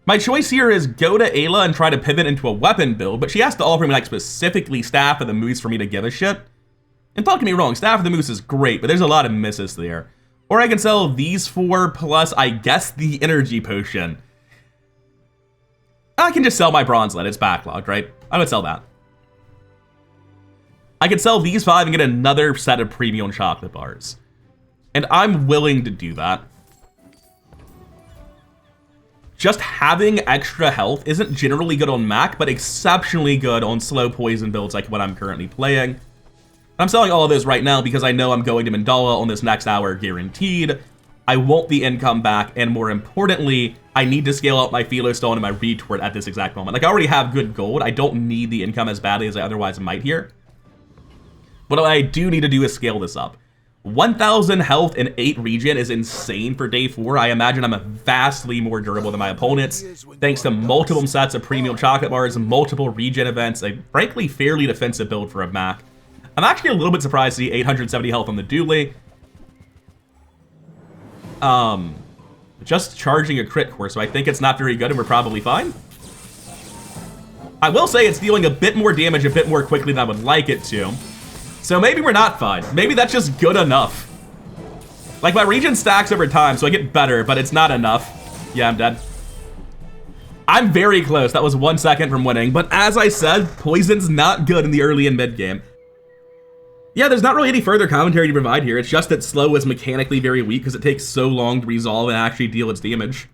My choice here is go to Ayla and try to pivot into a weapon build, but she has to offer me like specifically Staff of the Moose for me to give a shit. And don't get me wrong, Staff of the Moose is great, but there's a lot of misses there. Or I can sell these 4 plus, I guess, the energy potion. I can just sell my bronze lead, it's backlogged, right? I would sell that. I could sell these 5 and get another set of premium chocolate bars. And I'm willing to do that. Just having extra health isn't generally good on Mak, but exceptionally good on slow poison builds like what I'm currently playing. I'm selling all of those right now because I know I'm going to Mandala on this next hour guaranteed. I want the income back, and more importantly, I need to scale up my Philostone and my retort at this exact moment. Like, I already have good gold. I don't need the income as badly as I otherwise might here. But what I do need to do is scale this up. 1,000 health and 8 regen is insane for day 4. I imagine I'm vastly more durable than my opponents, thanks to multiple sets of premium chocolate bars, multiple regen events, a frankly fairly defensive build for a Mak. I'm actually a little bit surprised to see 870 health on the Dooley. Just charging a crit core, so I think it's not very good and we're probably fine. I will say it's dealing a bit more damage a bit more quickly than I would like it to. So maybe we're not fine. Maybe that's just good enough. Like, my regen stacks over time, so I get better, but it's not enough. Yeah, I'm dead. I'm very close. That was 1 second from winning. But as I said, poison's not good in the early and mid game. Yeah, there's not really any further commentary to provide here. It's just that slow is mechanically very weak because it takes so long to resolve and actually deal its damage.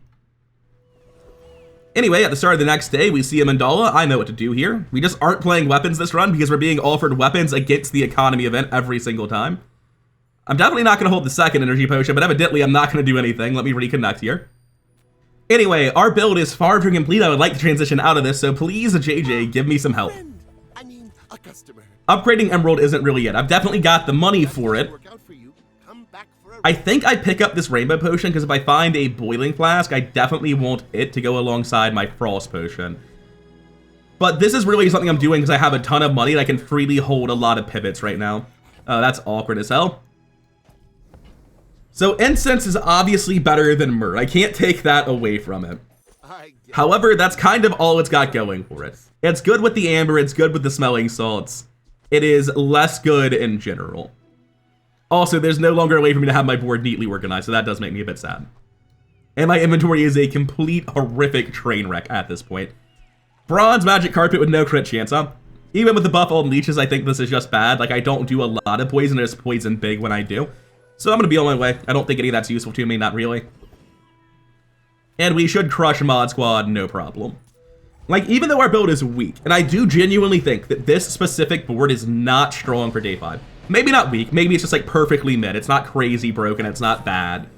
Anyway, at the start of the next day, we see a mandala. I know what to do here. We just aren't playing weapons this run because we're being offered weapons against the economy event every single time. I'm definitely not going to hold the second energy potion, but evidently I'm not going to do anything. Let me reconnect here. Anyway, our build is far from complete. I would like to transition out of this, so please, JJ, give me some help. I mean, a customer. Upgrading Emerald isn't really it. I've definitely got the money for it. I think I pick up this Rainbow Potion because if I find a Boiling Flask, I definitely want it to go alongside my Frost Potion. But this is really something I'm doing because I have a ton of money and I can freely hold a lot of pivots right now. That's awkward as hell. So Incense is obviously better than Myrrh. I can't take that away from it. However, that's kind of all it's got going for it. It's good with the Amber, it's good with the Smelling Salts. It is less good in general. Also, there's no longer a way for me to have my board neatly organized, so that does make me a bit sad. And my inventory is a complete horrific train wreck at this point. Bronze Magic Carpet with no crit chance, huh? Even with the buff on leeches, I think this is just bad. Like, I don't do a lot of poison, it's poison big when I do. So I'm gonna be on my way. I don't think any of that's useful to me, not really. And we should crush Mod Squad, no problem. Like, even though our build is weak, and I do genuinely think that this specific board is not strong for day 5. Maybe not weak, maybe it's just like perfectly mid. It's not crazy broken, it's not bad.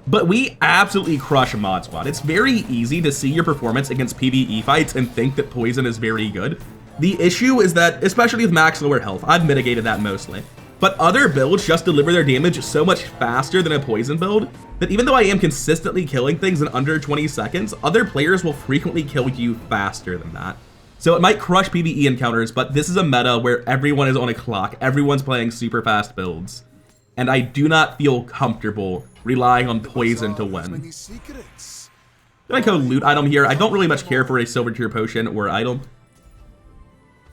But we absolutely crush Mod Squad. It's very easy to see your performance against PvE fights and think that poison is very good. The issue is that, especially with max lower health, I've mitigated that mostly. But other builds just deliver their damage so much faster than a poison build that even though I am consistently killing things in under 20 seconds, other players will frequently kill you faster than that. So it might crush PvE encounters, but this is a meta where everyone is on a clock, everyone's playing super fast builds. And I do not feel comfortable relying on poison to win. Can I go loot item here? I don't really much care for a Silver-tier potion or item.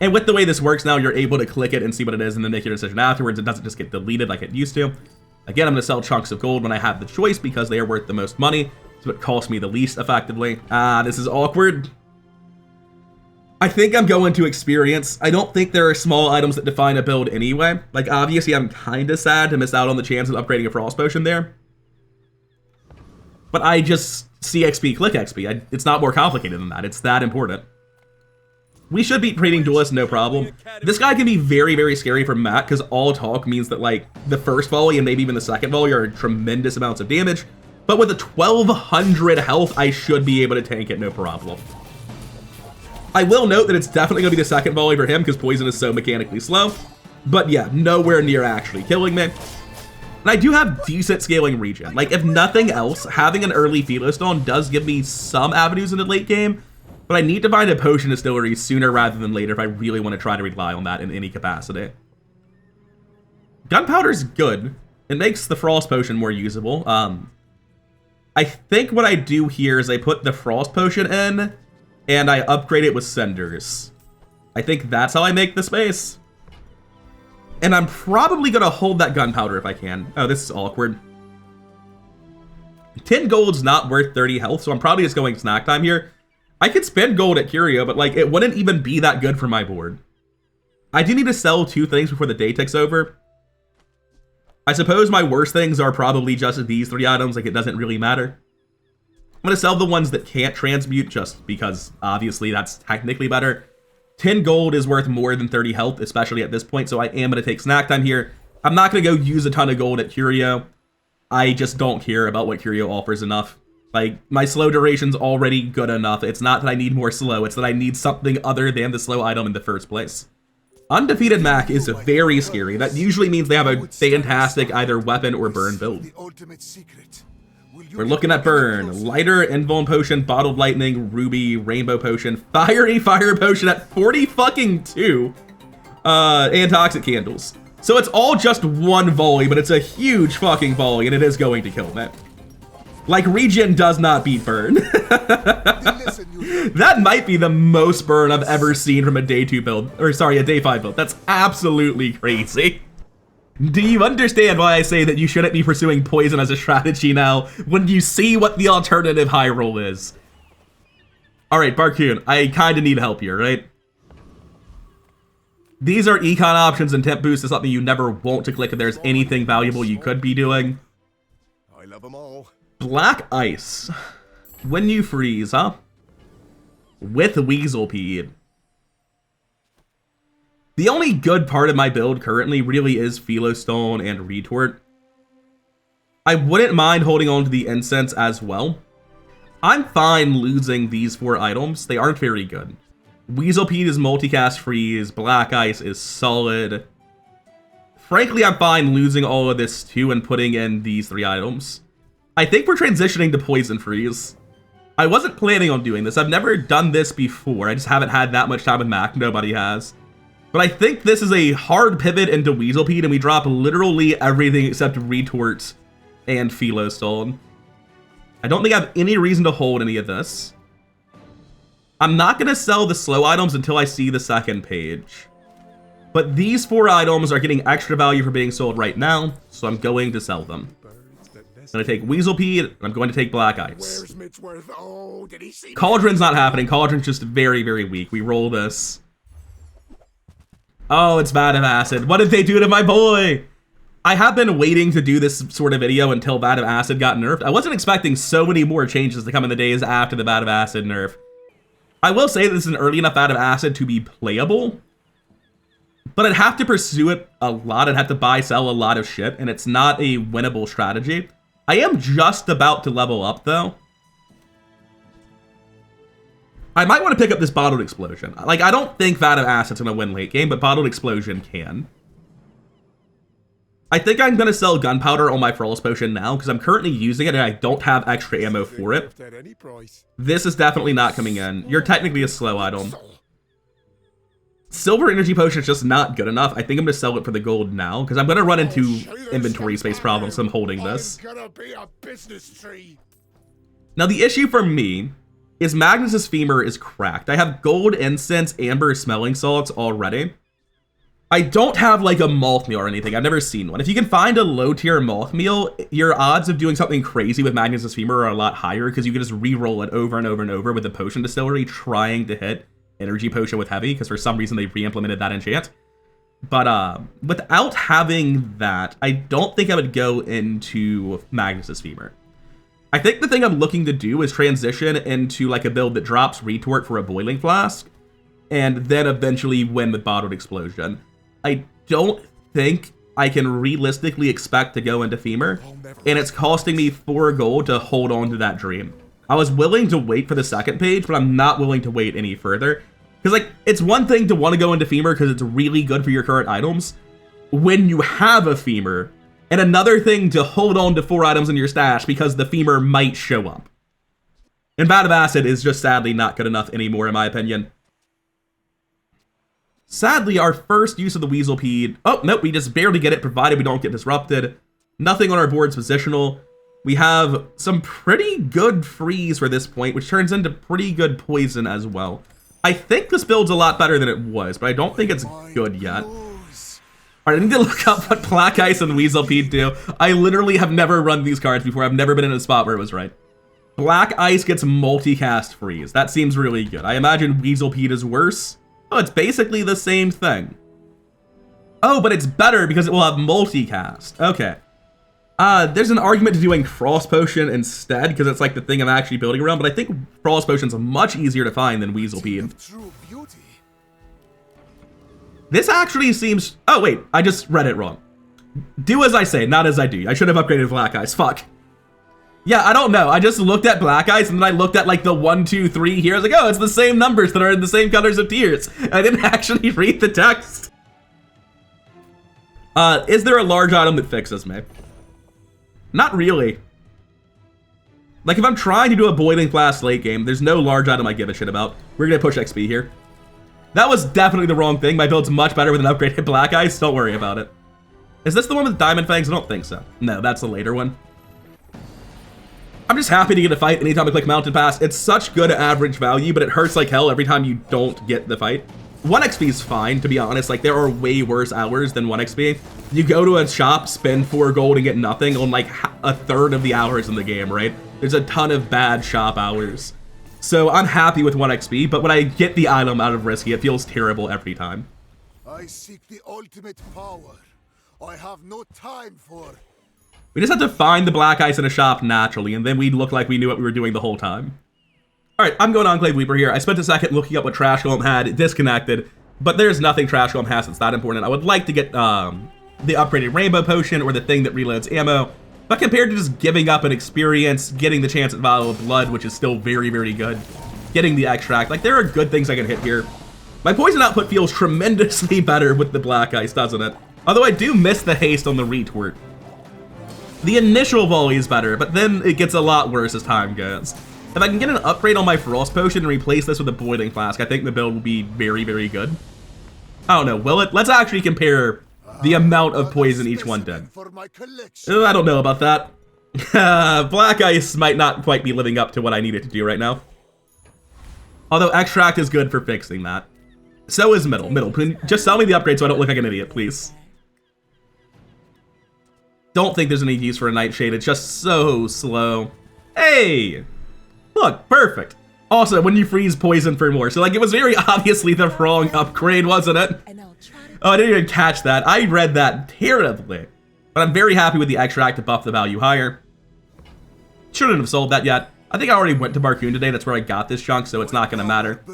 And with the way this works now, you're able to click it and see what it is and then make your decision afterwards. It doesn't just get deleted like it used to. Again, I'm going to sell chunks of gold when I have the choice because they are worth the most money. So it costs me the least effectively. This is awkward. I think I'm going to experience. I don't think there are small items that define a build anyway. Like, obviously, I'm kind of sad to miss out on the chance of upgrading a Frost Potion there. But I just see XP, click XP. It's not more complicated than that. It's that important. We should beat Praeting Duelist, no problem. This guy can be very, very scary for Matt because all talk means that, like, the first volley and maybe even the second volley are tremendous amounts of damage. But with a 1200 health, I should be able to tank it, no problem. I will note that it's definitely going to be the second volley for him because poison is so mechanically slow. But yeah, nowhere near actually killing me. And I do have decent scaling regen. Like, if nothing else, having an early Philostone does give me some avenues in the late game. But I need to find a potion distillery sooner rather than later if I really want to try to rely on that in any capacity. Gunpowder's good. It makes the Frost Potion more usable. I think what I do here is I put the Frost Potion in, and I upgrade it with Cinders. I think that's how I make the space. And I'm probably going to hold that Gunpowder if I can. Oh, this is awkward. 10 gold's not worth 30 health, so I'm probably just going snack time here. I could spend gold at Curio, but like it wouldn't even be that good for my board. I do need to sell 2 things before the day ticks over. I suppose my worst things are probably just these 3 items, like it doesn't really matter. I'm going to sell the ones that can't transmute just because obviously that's technically better. 10 gold is worth more than 30 health, especially at this point, so I am going to take snack time here. I'm not going to go use a ton of gold at Curio. I just don't care about what Curio offers enough. Like, my slow duration's already good enough. It's not that I need more slow, it's that I need something other than the slow item in the first place. Undefeated Mak is very scary. That usually means they have a fantastic either weapon or burn build. We're looking at burn. Lighter, Invuln Potion, Bottled Lightning, Ruby, Rainbow Potion, Fiery Fire Potion at 40-fucking-2, and Toxic Candles. So it's all just one volley, but it's a huge fucking volley, and it is going to kill me. Like, regen does not beat burn. That might be the most burn I've ever seen from a day 2 build. Or sorry, a day 5 build. That's absolutely crazy. Do you understand why I say that you shouldn't be pursuing poison as a strategy now when you see what the alternative high roll is? Alright, Barcoon, I kinda need help here, right? These are econ options, and temp boost is something you never want to click if there's anything valuable you could be doing. I love them all. Black Ice. When you freeze, huh? With Weaselpede. The only good part of my build currently really is Philostone and Retort. I wouldn't mind holding on to the Incense as well. I'm fine losing these 4 items. They aren't very good. Weaselpede is multicast freeze. Black Ice is solid. Frankly, I'm fine losing all of this too and putting in these 3 items. I think we're transitioning to Poison Freeze. I wasn't planning on doing this. I've never done this before. I just haven't had that much time with Mak. Nobody has. But I think this is a hard pivot into Weaselpede, and we drop literally everything except Retort and Philostone. I don't think I have any reason to hold any of this. I'm not going to sell the slow items until I see the second page. But these 4 items are getting extra value for being sold right now, so I'm going to sell them. I'm going to take Weaselpede, and I'm going to take Black Ice. Where's Mitchworth? Oh, did he see Cauldron's not happening. Cauldron's just very, very weak. We roll this. Oh, it's Vat of Acid. What did they do to my boy? I have been waiting to do this sort of video until Vat of Acid got nerfed. I wasn't expecting so many more changes to come in the days after the Vat of Acid nerf. I will say this is an early enough Vat of Acid to be playable, but I'd have to pursue it a lot. I'd have to buy, sell a lot of shit, and it's not a winnable strategy. I am just about to level up, though. I might want to pick up this Bottled Explosion. Like, I don't think Vat of Acid's going to win late game, but Bottled Explosion can. I think I'm going to sell Gunpowder on my Frost Potion now, because I'm currently using it and I don't have extra ammo for it. This is definitely not coming in. You're technically a slow item. Silver Energy Potion is just not good enough. I think I'm going to sell it for the gold now, because I'm going to run into inventory space problems, so I'm holding this. Now, the issue for me is Magnus's Femur is cracked. I have gold incense, amber smelling salts already. I don't have like a moth meal or anything. I've never seen one. If you can find a low tier moth meal, your odds of doing something crazy with Magnus's Femur are a lot higher because you can just re-roll it over and over and over with the potion distillery trying to hit energy potion with heavy, because for some reason they re-implemented that enchant. But without having that, I don't think I would go into Magnus's Femur. I think the thing I'm looking to do is transition into like a build that drops Retort for a Boiling Flask, and then eventually win with Bottled Explosion. I don't think I can realistically expect to go into Femur, and it's costing me 4 gold to hold on to that dream. I was willing to wait for the second page, but I'm not willing to wait any further. Because, like, it's one thing to want to go into Femur because it's really good for your current items when you have a Femur, and another thing to hold on to 4 items in your stash because the Femur might show up. And Vat of Acid is just sadly not good enough anymore, in my opinion. Sadly, our first use of the Weaselpede... Oh, nope, we just barely get it, provided we don't get disrupted. Nothing on our board's positional. We have some pretty good freeze for this point, which turns into pretty good poison as well. I think this build's a lot better than it was, but I don't think it's good yet. Alright, I need to look up what Black Ice and Weaselpede do. I literally have never run these cards before. I've never been in a spot where it was right. Black Ice gets multicast freeze. That seems really good. I imagine Weaselpede is worse. Oh, it's basically the same thing. Oh, but it's better because it will have multicast. Okay. There's an argument to doing Frost Potion instead, because it's like the thing I'm actually building around, but I think Frost Potion's much easier to find than Weaselpede. This actually seems... Oh, wait, I just read it wrong. Do as I say, not as I do. I should have upgraded Black Ice. Fuck. Yeah, I don't know. I just looked at Black Ice, and then I looked at, like, the 1, 2, 3 here. I was like, oh, it's the same numbers that are in the same colors of tiers. And I didn't actually read the text. Is there a large item that fixes me? Not really. Like, if I'm trying to do a Boiling Flask late game, there's no large item I give a shit about. We're gonna push XP here. That was definitely the wrong thing. My build's much better with an upgraded Black Ice. Don't worry about it. Is this the one with Diamond Fangs? I don't think so. No, that's the later one. I'm just happy to get a fight anytime I click Mountain Pass. It's such good average value, but it hurts like hell every time you don't get the fight. 1 XP is fine, to be honest. Like, there are way worse hours than 1 XP. You go to a shop, spend 4 gold, and get nothing on, like, a third of the hours in the game, right? There's a ton of bad shop hours. So I'm happy with 1 XP, but when I get the item out of Risky, it feels terrible every time. I seek the ultimate power. I have no time for... We just have to find the black ice in a shop naturally, and then we'd look like we knew what we were doing the whole time. Alright, I'm going Enclave Weeper here. I spent a second looking up what Trash Golem had, it disconnected, but there's nothing Trash Golem has that's that important. I would like to get the upgraded Rainbow Potion or the thing that reloads ammo, but compared to just giving up an experience, getting the chance at Vial of Blood, which is still very, very good, getting the Extract, like there are good things I can hit here. My poison output feels tremendously better with the black ice, doesn't it? Although I do miss the haste on the retort. The initial volley is better, but then it gets a lot worse as time goes. If I can get an upgrade on my Frost Potion and replace this with a Boiling Flask, I think the build will be very, very good. I don't know, will it? Let's actually compare the amount of poison each one did. I don't know about that. Black Ice might not quite be living up to what I need it to do right now. Although Extract is good for fixing that. So is Middle. Middle, just sell me the upgrade so I don't look like an idiot, please. Don't think there's any use for a Nightshade, it's just so slow. Hey! Look, perfect. Also, when you freeze poison for more, so like it was very obviously the wrong upgrade, wasn't it? Oh, I didn't even catch that. I read that terribly. But I'm very happy with the Extract to buff the value higher. Shouldn't have sold that yet. I think I already went to Barcoon today, that's where I got this chunk, so it's not gonna matter.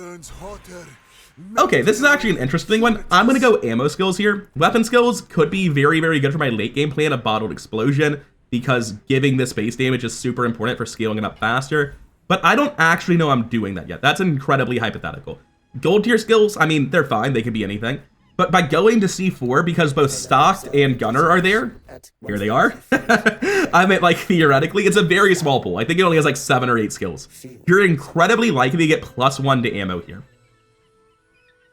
Okay, this is actually an interesting one. I'm gonna go ammo skills here. Weapon skills could be very, very good for my late game plan of Bottled Explosion, because giving this base damage is super important for scaling it up faster. But I don't actually know I'm doing that yet. That's incredibly hypothetical. Gold tier skills, I mean, they're fine, they can be anything. But by going to C4, because both Stocked and Gunner are there, here they are. I meant like theoretically, it's a very small pool. I think it only has like 7 or 8 skills. You're incredibly likely to get +1 to ammo here.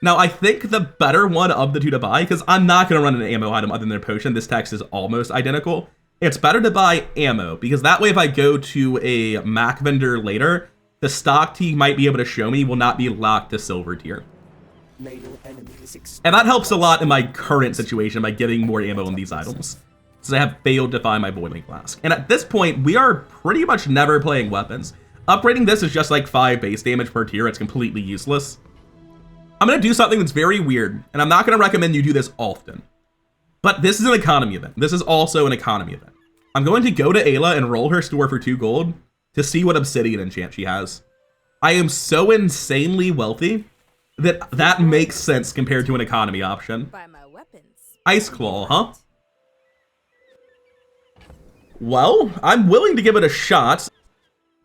Now, I think the better one of the two to buy, because I'm not going to run an ammo item other than a potion. This text is almost identical. It's better to buy ammo, because that way if I go to a Mac vendor later, the stock he might be able to show me will not be locked to silver tier. And that helps a lot in my current situation by getting more ammo in these items, since I have failed to find my Boiling Flask. And at this point, we are pretty much never playing weapons. Upgrading this is just like 5 base damage per tier. It's completely useless. I'm going to do something that's very weird, and I'm not going to recommend you do this often. But this is an economy event. This is also an economy event. I'm going to go to Ayla and roll her store for 2 gold to see what obsidian enchant she has. I am so insanely wealthy that that makes sense compared to an economy option. Buy my weapons. Ice Claw, huh? Well, I'm willing to give it a shot.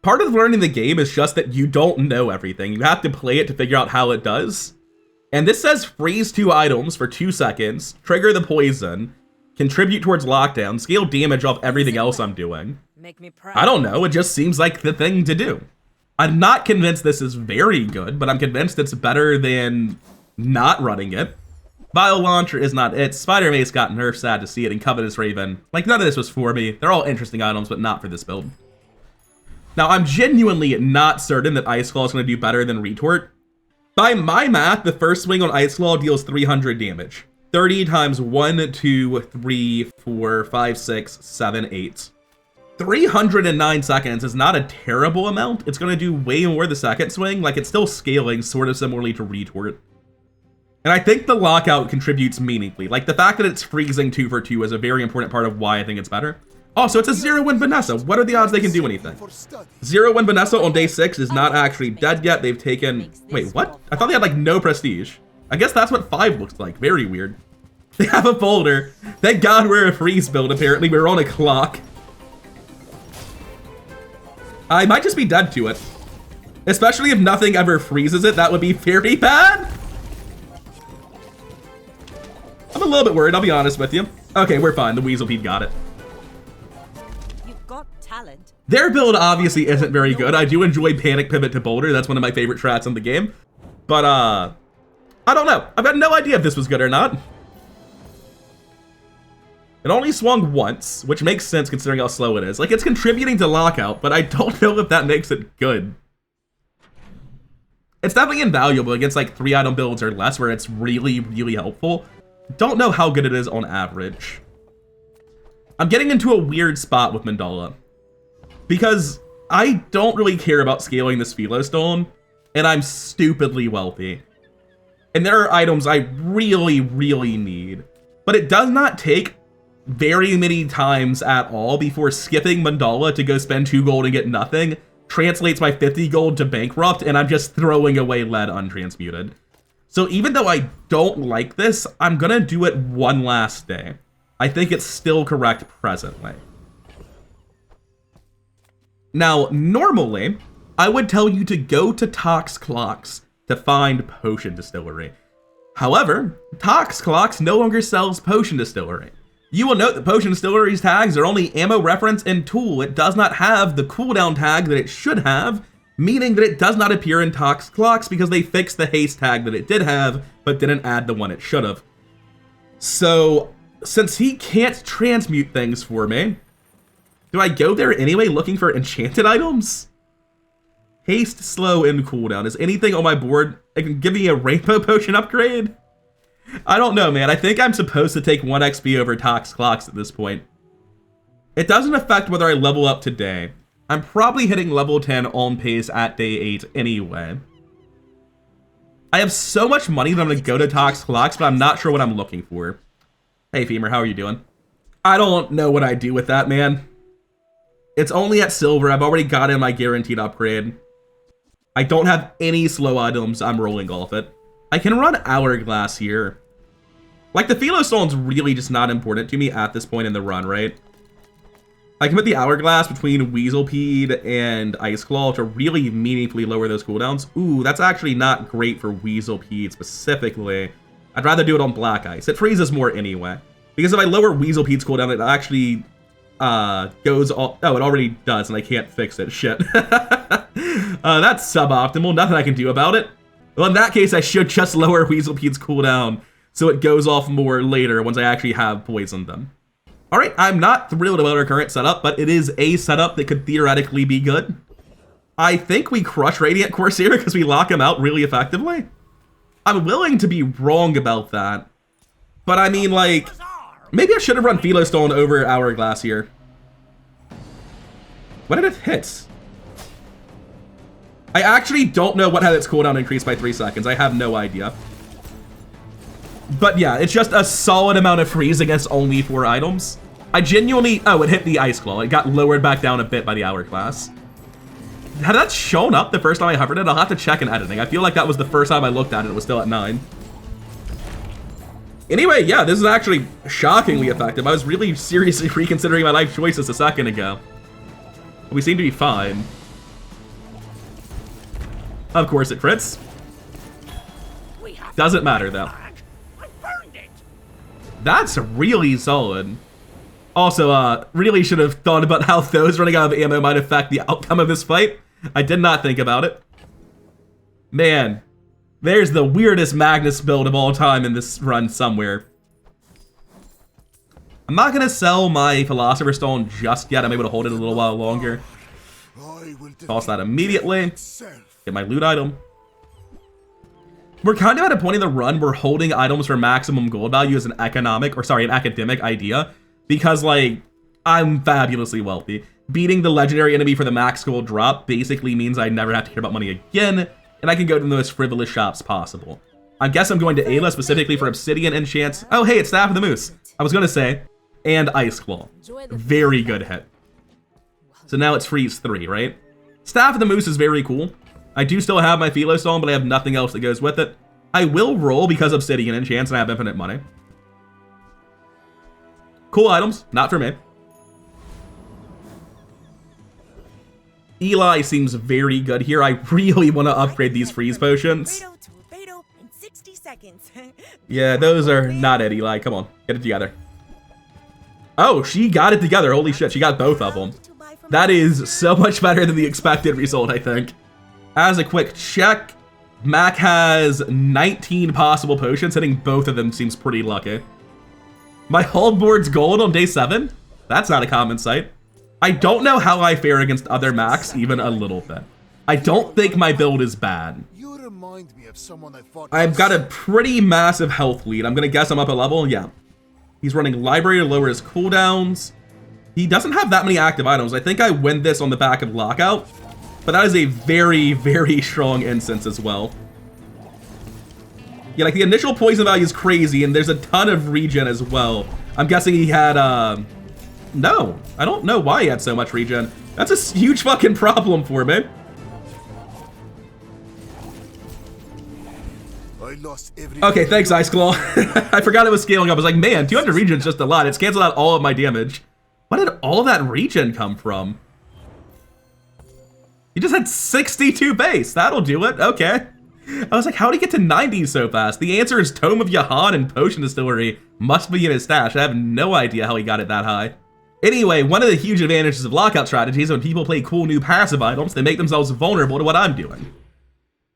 Part of learning the game is just that you don't know everything. You have to play it to figure out how it does. And this says freeze 2 items for 2 seconds, trigger the poison, contribute towards lockdown, scale damage off everything else I'm doing. Make me proud. I don't know, it just seems like the thing to do. I'm not convinced this is very good, but I'm convinced it's better than not running it. Bio Launcher is not it. Spider Mace got nerfed, sad to see it, and Covetous Raven. Like, none of this was for me. They're all interesting items, but not for this build. Now, I'm genuinely not certain that Ice Claw is going to do better than Retort. By my math, the first swing on Ice Claw deals 300 damage. 30 times 1, 2, 3, 4, 5, 6, 7, 8. 309 seconds is not a terrible amount. It's going to do way more the second swing. Like, it's still scaling sort of similarly to Retort. And I think the lockout contributes meaningfully. Like, the fact that it's freezing 2 for 2 is a very important part of why I think it's better. Also, it's a 0-win Vanessa. What are the odds they can do anything? 0-win Vanessa on day 6 is not actually dead yet. They've taken... Wait, what? I thought they had, like, no prestige. I guess that's what 5 looks like. Very weird. They have a folder. Thank God we're a freeze build, apparently. We're on a clock. I might just be dead to it. Especially if nothing ever freezes it. That would be very bad. I'm a little bit worried, I'll be honest with you. Okay, we're fine. The Weaselpede got it. You've got talent. Their build obviously isn't very good. I do enjoy Panic Pivot to Boulder. That's one of my favorite strats in the game. But, I don't know. I've got no idea if this was good or not. It only swung once, which makes sense considering how slow it is. Like, it's contributing to lockout, but I don't know if that makes it good. It's definitely invaluable against, like, 3-item builds or less, where it's really, really helpful. Don't know how good it is on average. I'm getting into a weird spot with Mandala. Because I don't really care about scaling this Philostone, and I'm stupidly wealthy. And there are items I really, really need. But it does not take very many times at all before skipping Mandala to go spend 2 gold and get nothing translates my 50 gold to bankrupt, and I'm just throwing away lead untransmuted. So even though I don't like this, I'm gonna do it one last day. I think it's still correct presently. Now, normally, I would tell you to go to Tox Clocks to find Potion Distillery. However, Tox Clocks no longer sells Potion Distillery. You will note that Potion Distillery's tags are only ammo reference and tool. It does not have the cooldown tag that it should have, meaning that it does not appear in Tox Clocks because they fixed the haste tag that it did have, but didn't add the one it should have. So, since he can't transmute things for me, do I go there anyway looking for enchanted items? Haste, slow, and cooldown. Is anything on my board that can give me a rainbow potion upgrade? I don't know, man. I think I'm supposed to take 1 XP over Tox Clocks at this point. It doesn't affect whether I level up today. I'm probably hitting level 10 on pace at day 8 anyway. I have so much money that I'm going to go to Tox Clocks, but I'm not sure what I'm looking for. Hey, Femur, how are you doing? I don't know what I do with that, man. It's only at silver. I've already gotten my guaranteed upgrade. I don't have any slow items. I'm rolling off it. I can run Hourglass here. Like, the Philostone's really just not important to me at this point in the run, right? I can put the Hourglass between Weaselpede and Ice Claw to really meaningfully lower those cooldowns. Ooh, that's actually not great for Weaselpede specifically. I'd rather do it on Black Ice. It freezes more anyway. Because if I lower Weaselpede's cooldown, it actually goes all... Oh, it already does, and I can't fix it. Shit. That's suboptimal. Nothing I can do about it. Well, in that case, I should just lower Weaselpede's cooldown so it goes off more later once I actually have poisoned them. Alright, I'm not thrilled about our current setup, but it is a setup that could theoretically be good. I think we crush Radiant Corsair because we lock him out really effectively. I'm willing to be wrong about that. But I mean, like, maybe I should have run Philostone over Hourglass here. When did it hit? I actually don't know what had its cooldown increased by 3 seconds. I have no idea. But yeah, it's just a solid amount of freeze against only 4 items. I genuinely... Oh, it hit the Ice Claw. It got lowered back down a bit by the Hourglass. Had that shown up the first time I hovered it? I'll have to check in editing. I feel like that was the first time I looked at it. It was still at 9. Anyway, yeah, this is actually shockingly effective. I was really seriously reconsidering my life choices a second ago. We seem to be fine. Of course it crits. Doesn't matter though. That's really solid. Also, really should have thought about how those running out of ammo might affect the outcome of this fight. I did not think about it. Man, there's the weirdest Magnus build of all time in this run somewhere. I'm not gonna sell my Philosopher's Stone just yet. I'm able to hold it a little while longer. Toss that immediately. Get my loot item. We're kind of at a point in the run where holding items for maximum gold value is an academic idea. Because, like, I'm fabulously wealthy. Beating the legendary enemy for the max gold drop basically means I never have to care about money again, and I can go to the most frivolous shops possible. I guess I'm going to Ayla specifically for obsidian enchants. Oh, hey, it's Staff of the Moose. I was gonna say, and Ice Claw. Very good hit. So now it's freeze 3, right? Staff of the Moose is very cool. I do still have my Philostone, but I have nothing else that goes with it. I will roll because obsidian enchants and I have infinite money. Cool items, not for me. Eli seems very good here. I really want to upgrade these freeze potions. Yeah, those are not it, Eli. Come on, get it together. Oh, she got it together. Holy shit, she got both of them. That is so much better than the expected result, I think. As a quick check, Mac has 19 possible potions. Hitting both of them seems pretty lucky. My hold board's gold on day 7? That's not a common sight. I don't know how I fare against other Macs, even a little bit. I don't think my build is bad. I've got a pretty massive health lead. I'm gonna guess I'm up a level. Yeah. He's running library to lower his cooldowns. He doesn't have that many active items. I think I win this on the back of Lockout, but that is a very, very strong instance as well. Yeah, like the initial poison value is crazy, and there's a ton of regen as well. I'm guessing he had, no, I don't know why he had so much regen. That's a huge fucking problem for me. I lost every Okay, thanks, Ice Claw. I forgot it was scaling up. I was like, man, 200 regen is just a lot. It's canceled out all of my damage. Where did all that regen come from? He just had 62 base. That'll do it. Okay. I was like, how did he get to 90 so fast? The answer is Tome of Yahan and Potion Distillery must be in his stash. I have no idea how he got it that high. Anyway, one of the huge advantages of lockout strategies is when people play cool new passive items, they make themselves vulnerable to what I'm doing.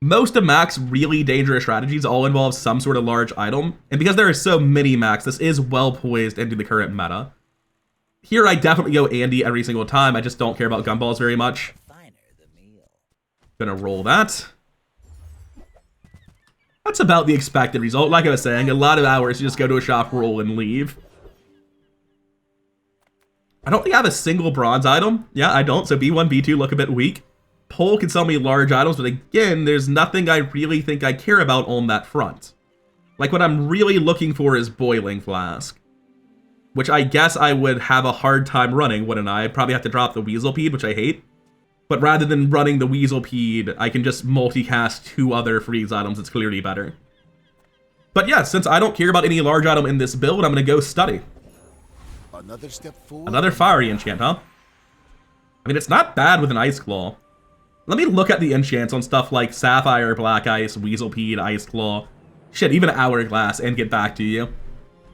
Most of Mac's really dangerous strategies all involve some sort of large item, and because there are so many Macs, this is well poised into the current meta. Here I definitely go Andy every single time, I just don't care about gumballs very much. Gonna roll that. That's about the expected result. Like I was saying, a lot of hours to just go to a shop, roll, and leave. I don't think I have a single bronze item. Yeah, I don't, so B1, B2 look a bit weak. Pole can sell me large items, but again, there's nothing I really think I care about on that front. Like, what I'm really looking for is Boiling Flask, which I guess I would have a hard time running, wouldn't I? I'd probably have to drop the Weaselpede, which I hate. But rather than running the Weaselpede, I can just multicast 2 other freeze items. It's clearly better. But yeah, since I don't care about any large item in this build, I'm going to go Study. Another step forward. Another fiery enchant, huh? I mean, it's not bad with an Ice Claw. Let me look at the enchants on stuff like Sapphire, Black Ice, Weaselpede, Ice Claw, shit, even Hourglass, and get back to you.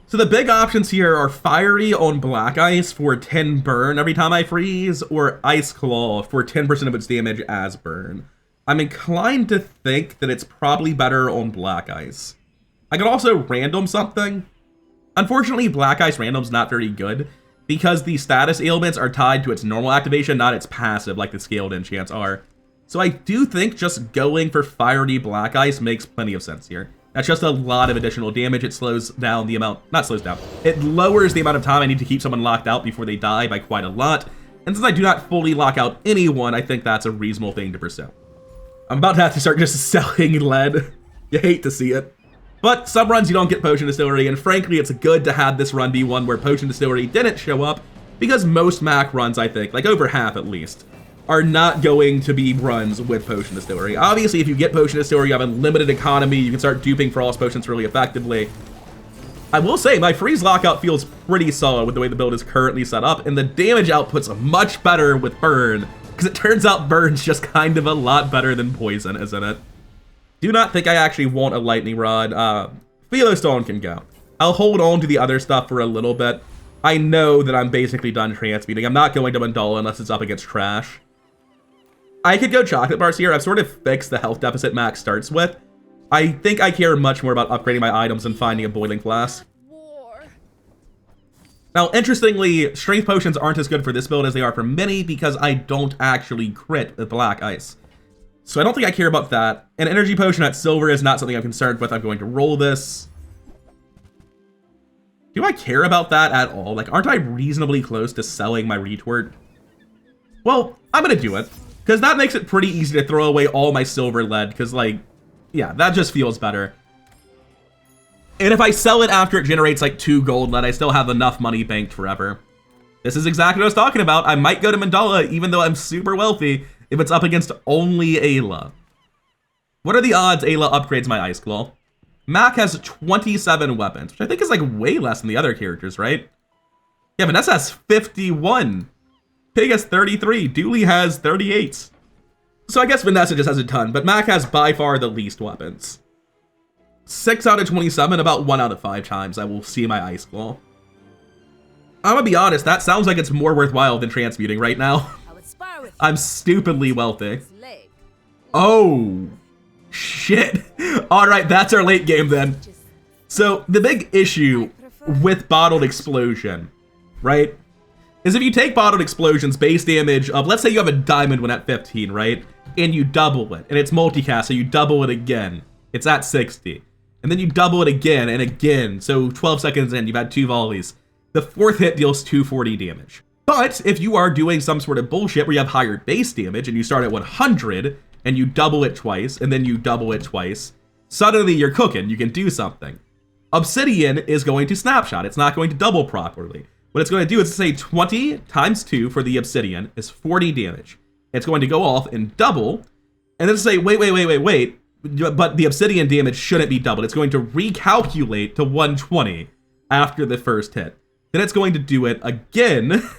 So the big options here are Fiery on Black Ice for 10 burn every time I freeze, or Ice Claw for 10% of its damage as burn. I'm inclined to think that it's probably better on Black Ice. I could also random something. Unfortunately, Black Ice random's not very good, because the status ailments are tied to its normal activation, not its passive like the scaled enchants are. So I do think just going for Fiery Black Ice makes plenty of sense here. That's just a lot of additional damage. It slows down the amount, not slows down, it lowers the amount of time I need to keep someone locked out before they die by quite a lot. And since I do not fully lock out anyone, I think that's a reasonable thing to pursue. I'm about to have to start just selling lead. You hate to see it. But some runs you don't get Potion Distillery, and frankly, it's good to have this run be one where Potion Distillery didn't show up, because most Mac runs, I think, like over half at least, are not going to be runs with Potion Distillery. Obviously, if you get Potion Distillery, you have a limited economy, you can start duping Frost Potions really effectively. I will say, my Freeze Lockout feels pretty solid with the way the build is currently set up, and the damage output's much better with Burn, because it turns out Burn's just kind of a lot better than Poison, isn't it? Do not think I actually want a Lightning Rod. Philostone can go. I'll hold on to the other stuff for a little bit. I know that I'm basically done transmuting. I'm not going to Mandala unless it's up against trash. I could go Chocolate Bars here. I've sort of fixed the health deficit Max starts with. I think I care much more about upgrading my items and finding a Boiling Flask. Now, interestingly, Strength Potions aren't as good for this build as they are for many because I don't actually crit with Black Ice. So I don't think I care about that. An Energy Potion at Silver is not something I'm concerned with. I'm going to roll this. Do I care about that at all? Like, aren't I reasonably close to selling my retort? Well, I'm gonna do it, because that makes it pretty easy to throw away all my silver lead, because, like, yeah, that just feels better. And if I sell it after it generates, like, 2 gold lead, I still have enough money banked forever. This is exactly what I was talking about. I might go to Mandala, even though I'm super wealthy, if it's up against only Ayla. What are the odds Ayla upgrades my Ice Claw? Mac has 27 weapons, which I think is like way less than the other characters, right? Yeah, Vanessa has 51. Pig has 33. Dooley has 38. So I guess Vanessa just has a ton, but Mac has by far the least weapons. 6 out of 27, about 1 out of 5 times I will see my Ice Claw. I'm gonna be honest, that sounds like it's more worthwhile than transmuting right now. I'm stupidly wealthy. Oh, shit. All right, that's our late game then. So the big issue with Bottled Explosion, right, is if you take Bottled Explosion's base damage of, let's say you have a diamond one at 15, right, and you double it, and it's multicast, so you double it again, it's at 60, and then you double it again and again, so 12 seconds in, you've had 2 volleys. The 4th hit deals 240 damage. But if you are doing some sort of bullshit where you have higher base damage and you start at 100 and you double it twice and then you double it twice, suddenly you're cooking. You can do something. Obsidian is going to snapshot. It's not going to double properly. What it's going to do is say 20 times 2 for the obsidian is 40 damage. It's going to go off and double, and then say, wait, but the obsidian damage shouldn't be doubled. It's going to recalculate to 120 after the first hit. Then it's going to do it again.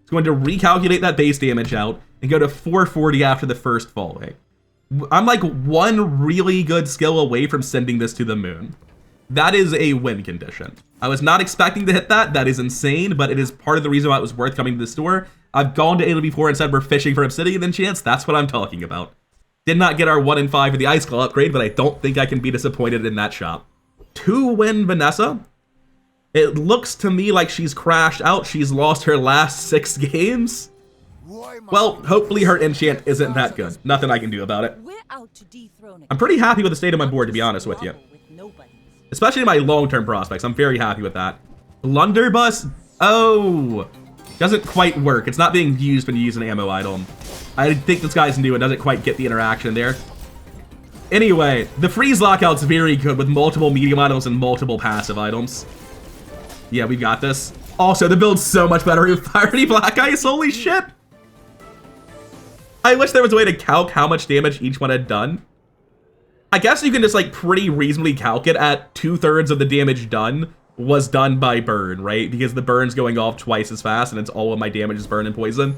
It's going to recalculate that base damage out and go to 440 after the first falling. I'm like one really good skill away from sending this to the moon. That is a win condition. I was not expecting to hit that. That is insane, but it is part of the reason why it was worth coming to the store. I've gone to Italy before and said we're fishing for obsidian enchants. That's what I'm talking about. Did not get our 1 in 5 of the ice claw upgrade, but I don't think I can be disappointed in that shop. 2-win Vanessa. It looks to me like she's crashed out. She's lost her last 6 games. Well, hopefully her enchant isn't that good. Nothing I can do about it. I'm pretty happy with the state of my board, to be honest with you. Especially my long-term prospects. I'm very happy with that. Blunderbuss? Oh, doesn't quite work. It's not being used when you use an ammo item. I think this guy's new and doesn't quite get the interaction there. Anyway, the freeze lockout's very good with multiple medium items and multiple passive items. Yeah, we got this. Also, the build's so much better with Fiery Black Ice. Holy shit. I wish there was a way to calc how much damage each one had done. I guess you can just like pretty reasonably calc it at 2/3 of the damage done was done by burn, right? Because the burn's going off twice as fast and it's all of my damage is burn and poison.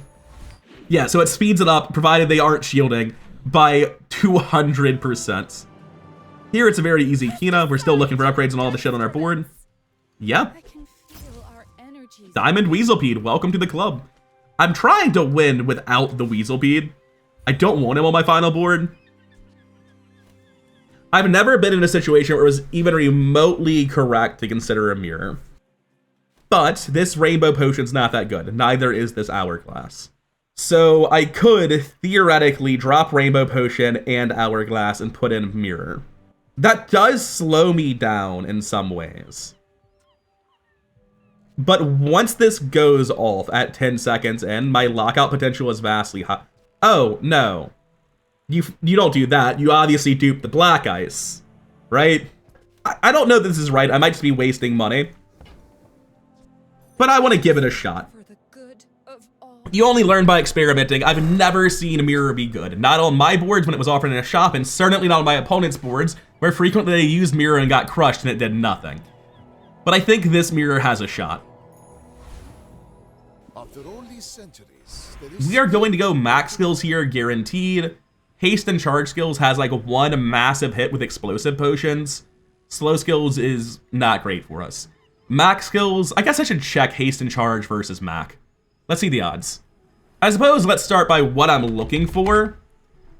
Yeah, so it speeds it up, provided they aren't shielding, by 200%. Here it's a very easy Kina. We're still looking for upgrades and all the shit on our board. Yeah. Diamond Weaselpede, welcome to the club. I'm trying to win without the Weaselpede. I don't want him on my final board. I've never been in a situation where it was even remotely correct to consider a mirror. But this rainbow potion's not that good. Neither is this hourglass. So I could theoretically drop rainbow potion and hourglass and put in mirror. That does slow me down in some ways. But once this goes off at 10 seconds in, my lockout potential is vastly high. Oh, no. You don't do that. You obviously dupe the black ice, right? I don't know if this is right. I might just be wasting money. But I want to give it a shot. You only learn by experimenting. I've never seen a mirror be good. Not on my boards when it was offered in a shop, and certainly not on my opponent's boards, where frequently they used mirror and got crushed and it did nothing. But I think this mirror has a shot. After all these centuries, We are going to go max skills here, guaranteed. Haste and charge skills has like one massive hit with explosive potions. Slow skills is not great for us. Max skills, I guess I should check haste and charge versus Mac. Let's see the odds. I suppose let's start by what I'm looking for.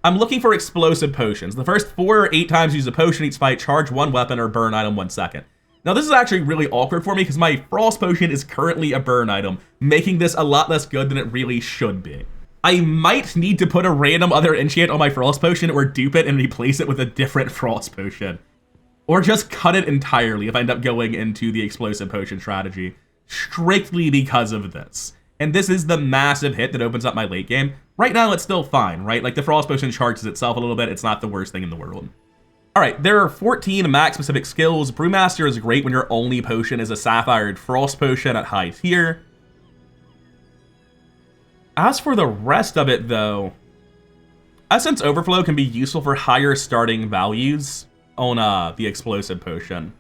I'm looking for explosive potions. The first 4 or 8 times you use a potion each fight, charge 1 weapon or burn item 1 second. Now this is actually really awkward for me because my frost potion is currently a burn item, making this a lot less good than it really should be. I might need to put a random other enchant on my frost potion or dupe it and replace it with a different frost potion. Or just cut it entirely if I end up going into the explosive potion strategy, strictly because of this. And this is the massive hit that opens up my late game. Right now it's still fine, right? Like the frost potion charges itself a little bit, it's not the worst thing in the world. Alright, there are 14 max specific skills. Brewmaster is great when your only potion is a Sapphired Frost potion at high tier. As for the rest of it though, Essence Overflow can be useful for higher starting values on the explosive potion.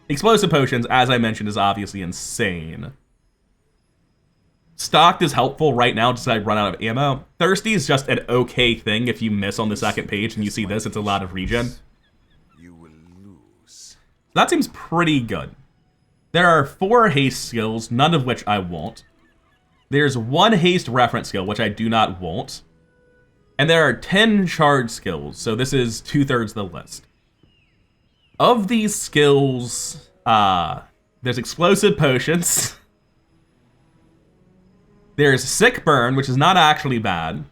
Explosive potions, as I mentioned, is obviously insane. Stocked is helpful right now just as I run out of ammo. Thirsty is just an okay thing if you miss on the second page and you see this, it's a lot of regen. you will lose. That seems pretty good. There are 4 haste skills, none of which I want. There's 1 haste reference skill, which I do not want. And there are 10 charge skills, so this is 2/3 the list. Of these skills, there's explosive potions. There's sick burn, which is not actually bad.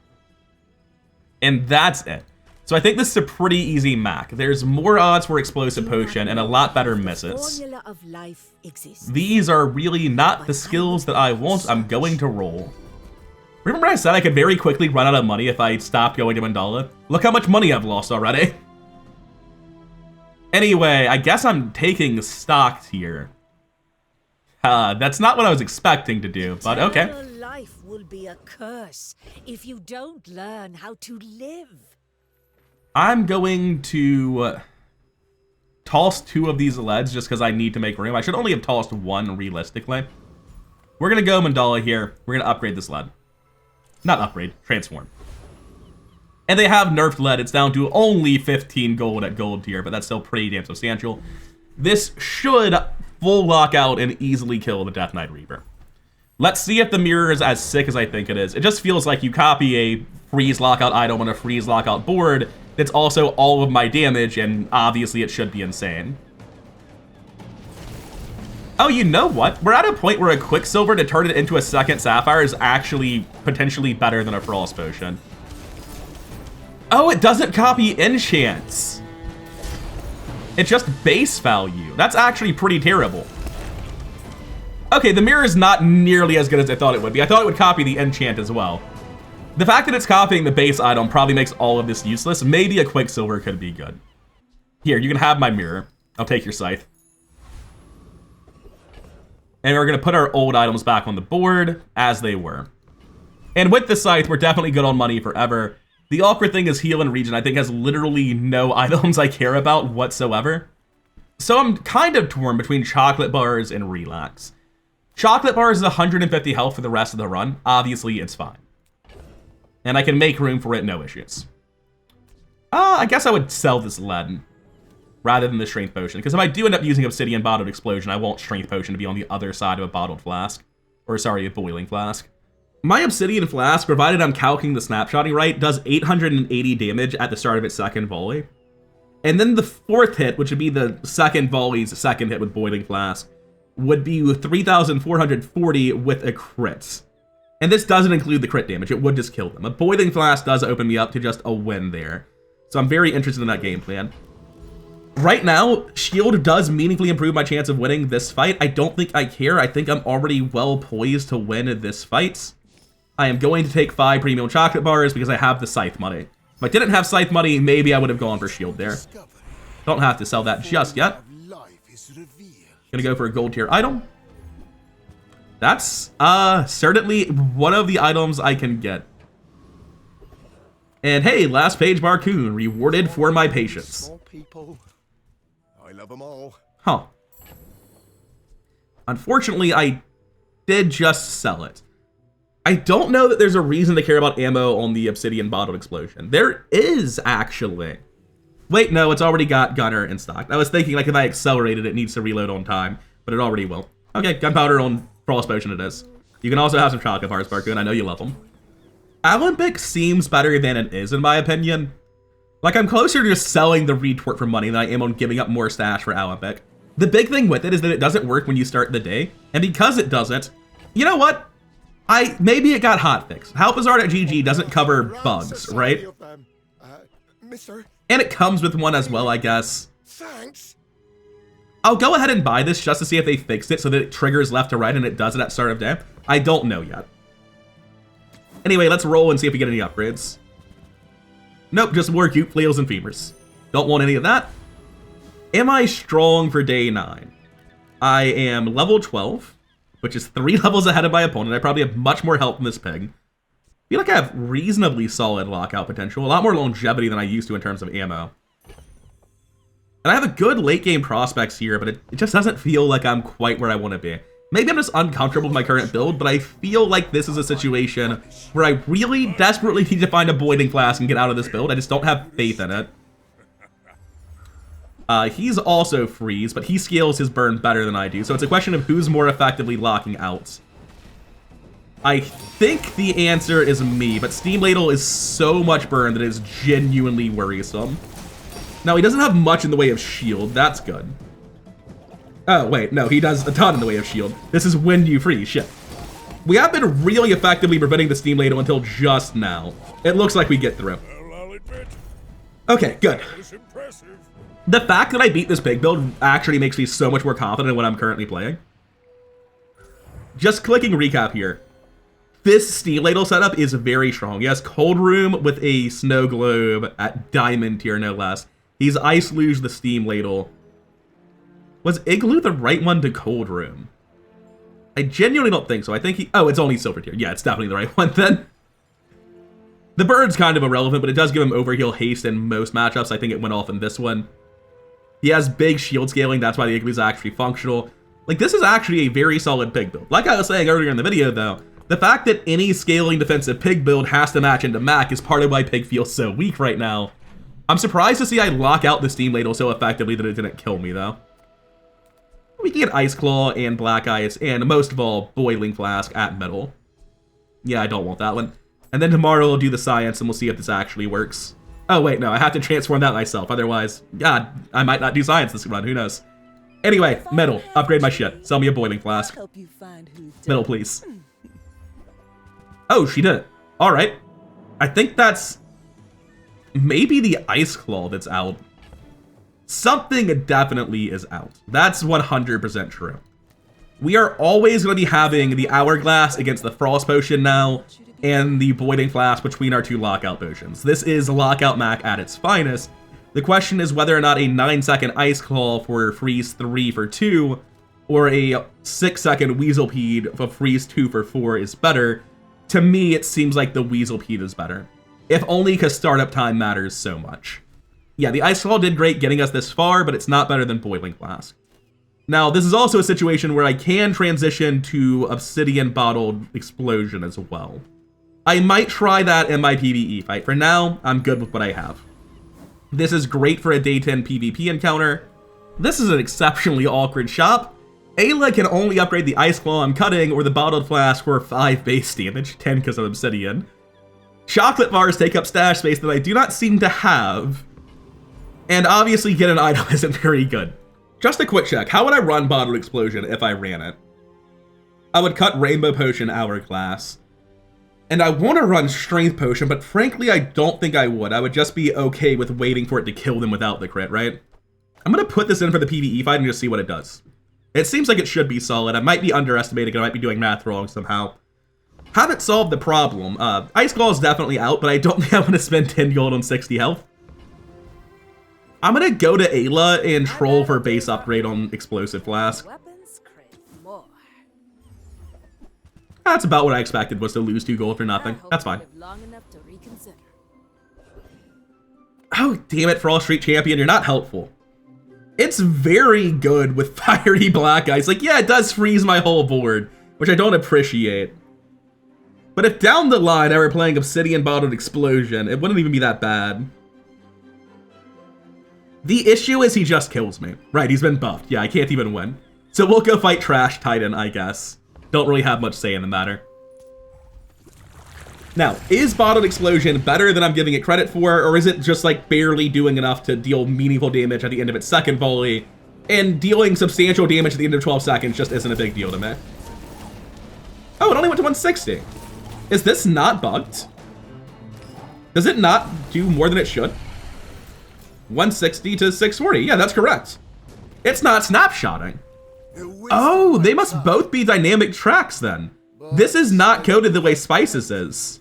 And that's it. So I think this is a pretty easy Mak. There's more odds for Explosive Potion and a lot better misses. Formula of life exists. These are really not the skills that I want. I'm going to roll. Remember I said I could very quickly run out of money if I stopped going to Mandala? Look how much money I've lost already. Anyway, I guess I'm taking stock here. That's not what I was expecting to do, but okay. Eternal life will be a curse if you don't learn how to live. I'm going to toss 2 of these leads just because I need to make room. I should only have tossed 1 realistically. We're going to go Mandala here. We're going to upgrade this lead. Not upgrade, transform. And they have nerfed lead. It's down to only 15 gold at gold tier, but that's still pretty damn substantial. This should full lock out and easily kill the Death Knight Reaper. Let's see if the mirror is as sick as I think it is. It just feels like you copy a freeze lockout item on a freeze lockout board that's also all of my damage, and obviously it should be insane. Oh, you know what? We're at a point where a Quicksilver to turn it into a second Sapphire is actually potentially better than a Frost Potion. Oh, it doesn't copy enchants. It's just base value. That's actually pretty terrible. Okay, the mirror is not nearly as good as I thought it would be. I thought it would copy the enchant as well. The fact that it's copying the base item probably makes all of this useless. Maybe a Quicksilver could be good. Here, you can have my mirror. I'll take your scythe. And we're going to put our old items back on the board as they were. And with the scythe, we're definitely good on money forever. The awkward thing is heal and regen, I think, has literally no items I care about whatsoever. So I'm kind of torn between chocolate bars and relax. Chocolate bars is 150 health for the rest of the run. Obviously, it's fine. And I can make room for it, no issues. I guess I would sell this lead rather than the strength potion, because if I do end up using Obsidian Bottled Explosion, I want strength potion to be on the other side of a bottled flask. Or sorry, a boiling flask. My Obsidian Flask, provided I'm calcing the snapshotting right, does 880 damage at the start of its second volley. And then the 4th hit, which would be the second volley's second hit with Boiling Flask, would be 3,440 with a crit. And this doesn't include the crit damage, it would just kill them. A Boiling Flask does open me up to just a win there. So I'm very interested in that game plan. Right now, Shield does meaningfully improve my chance of winning this fight. I don't think I care. I think I'm already well poised to win this fight. I am going to take 5 premium chocolate bars because I have the scythe money. If I didn't have scythe money, maybe I would have gone for shield there. Don't have to sell that just yet. Gonna go for a gold tier item. That's certainly one of the items I can get. And hey, last page Barcoon, rewarded for my patience. I love them all. Huh. Unfortunately, I did just sell it. I don't know that there's a reason to care about ammo on the Obsidian Bottled Explosion. There is, actually. Wait, no, it's already got Gunner in stock. I was thinking, like, if I accelerated, it needs to reload on time, but it already will. Okay, Gunpowder on Frost Potion it is. You can also have some chocolate bars, Barcoon. I know you love them. Olympic seems better than it is, in my opinion. Like, I'm closer to just selling the retort for money than I am on giving up more stash for Olympic. The big thing with it is that it doesn't work when you start the day, and because it doesn't, you know what? Maybe it got hotfixed. HelpBazaar.gg doesn't cover bugs, right? And it comes with one as well, I guess. Thanks. I'll go ahead and buy this just to see if they fixed it so that it triggers left to right and it does it at start of day. I don't know yet. Anyway, let's roll and see if we get any upgrades. Nope, just more cute flails and femurs. Don't want any of that. Am I strong for day 9? I am level 12, which is 3 levels ahead of my opponent. I probably have much more health than this pig. I feel like I have reasonably solid lockout potential, a lot more longevity than I used to in terms of ammo. And I have a good late game prospects here, but it just doesn't feel like I'm quite where I want to be. Maybe I'm just uncomfortable with my current build, but I feel like this is a situation where I really desperately need to find a Boiling Flask and get out of this build. I just don't have faith in it. He's also freeze, but he scales his burn better than I do, so it's a question of who's more effectively locking out. I think the answer is me, but Steam Ladle is so much burn that it is genuinely worrisome. Now, he doesn't have much in the way of shield. That's good. Oh, wait. No, he does a ton in the way of shield. This is when you freeze. Shit. We have been really effectively preventing the Steam Ladle until just now. It looks like we get through. Well, I'll admit, Okay, good. The fact that I beat this pig build actually makes me so much more confident in what I'm currently playing. Just clicking recap here. This Steel Ladle setup is very strong. He has Cold Room with a Snow Globe at Diamond tier, no less. He's Ice Luge the Steam Ladle. Was Igloo the right one to Cold Room? I genuinely don't think so. I think he... Oh, it's only Silver tier. Yeah, it's definitely the right one then. The bird's kind of irrelevant, but it does give him Overheal Haste in most matchups. I think it went off in this one. He has big shield scaling. That's why the Igloo's actually functional. Like, this is actually a very solid pig build. Like I was saying earlier in the video, though, the fact that any scaling defensive pig build has to match into Mak is part of why pig feels so weak right now. I'm surprised to see I lock out the Steam Ladle so effectively that it didn't kill me, though. We can get Ice Claw and Black Ice, and most of all, Boiling Flask at middle. Yeah, I don't want that one. And then tomorrow we'll do the science, and we'll see if this actually works. Oh, wait, no, I have to transform that myself. Otherwise, God, I might not do science this run. Who knows? Anyway, middle. Upgrade my shit. Sell me a Boiling Flask. Middle, please. Oh, she did it. All right. I think that's maybe the Ice Claw that's out. Something definitely is out. That's 100% true. We are always going to be having the Hourglass against the Frost Potion now, and the Boiling Flask between our two Lockout Potions. This is Lockout Mak at its finest. The question is whether or not a 9-second Ice Claw for Freeze 3 for 2, or a 6-second Weaselpede for Freeze 2 for 4 is better. To me, it seems like the Weaselpede is better. If only because startup time matters so much. Yeah, the Ice Claw did great getting us this far, but it's not better than Boiling Flask. Now, this is also a situation where I can transition to Obsidian Bottled Explosion as well. I might try that in my PvE fight. For now, I'm good with what I have. This is great for a day 10 PvP encounter. This is an exceptionally awkward shop. Ayla can only upgrade the Ice Claw I'm cutting or the Bottled Flask for 5 base damage, 10 because of Obsidian. Chocolate bars take up stash space that I do not seem to have. And obviously get an item isn't very good. Just a quick check, how would I run Bottled Explosion if I ran it? I would cut Rainbow Potion Hourglass. And I want to run Strength Potion, but frankly I don't think I would. I would just be okay with waiting for it to kill them without the crit, right? I'm going to put this in for the PvE fight and just see what it does. It seems like it should be solid. I might be underestimating it, I might be doing math wrong somehow. Haven't solved the problem. Ice Claw is definitely out, but I don't think I want to spend 10 gold on 60 health. I'm gonna go to Ayla and troll for base upgrade on Explosive Flask. That's about what I expected, was to lose 2 gold for nothing. That's fine. Oh, damn it, Frost Street Champion, you're not helpful. It's very good with Fiery Black Ice. Like, yeah, it does freeze my whole board, which I don't appreciate. But if down the line I were playing Obsidian Bottled Explosion, it wouldn't even be that bad. The issue is he just kills me. Right, he's been buffed. Yeah, I can't even win. So we'll go fight Trash Titan, I guess. Don't really have much say in the matter. Now, is Bottled Explosion better than I'm giving it credit for, or is it just like barely doing enough to deal meaningful damage at the end of its second volley, and dealing substantial damage at the end of 12 seconds just isn't a big deal to me? Oh, it only went to 160. Is this not bugged? Does it not do more than it should? 160 to 640. Yeah, that's correct. It's not snapshotting. Oh, they must both be dynamic tracks then. This is not coded the way Spices is.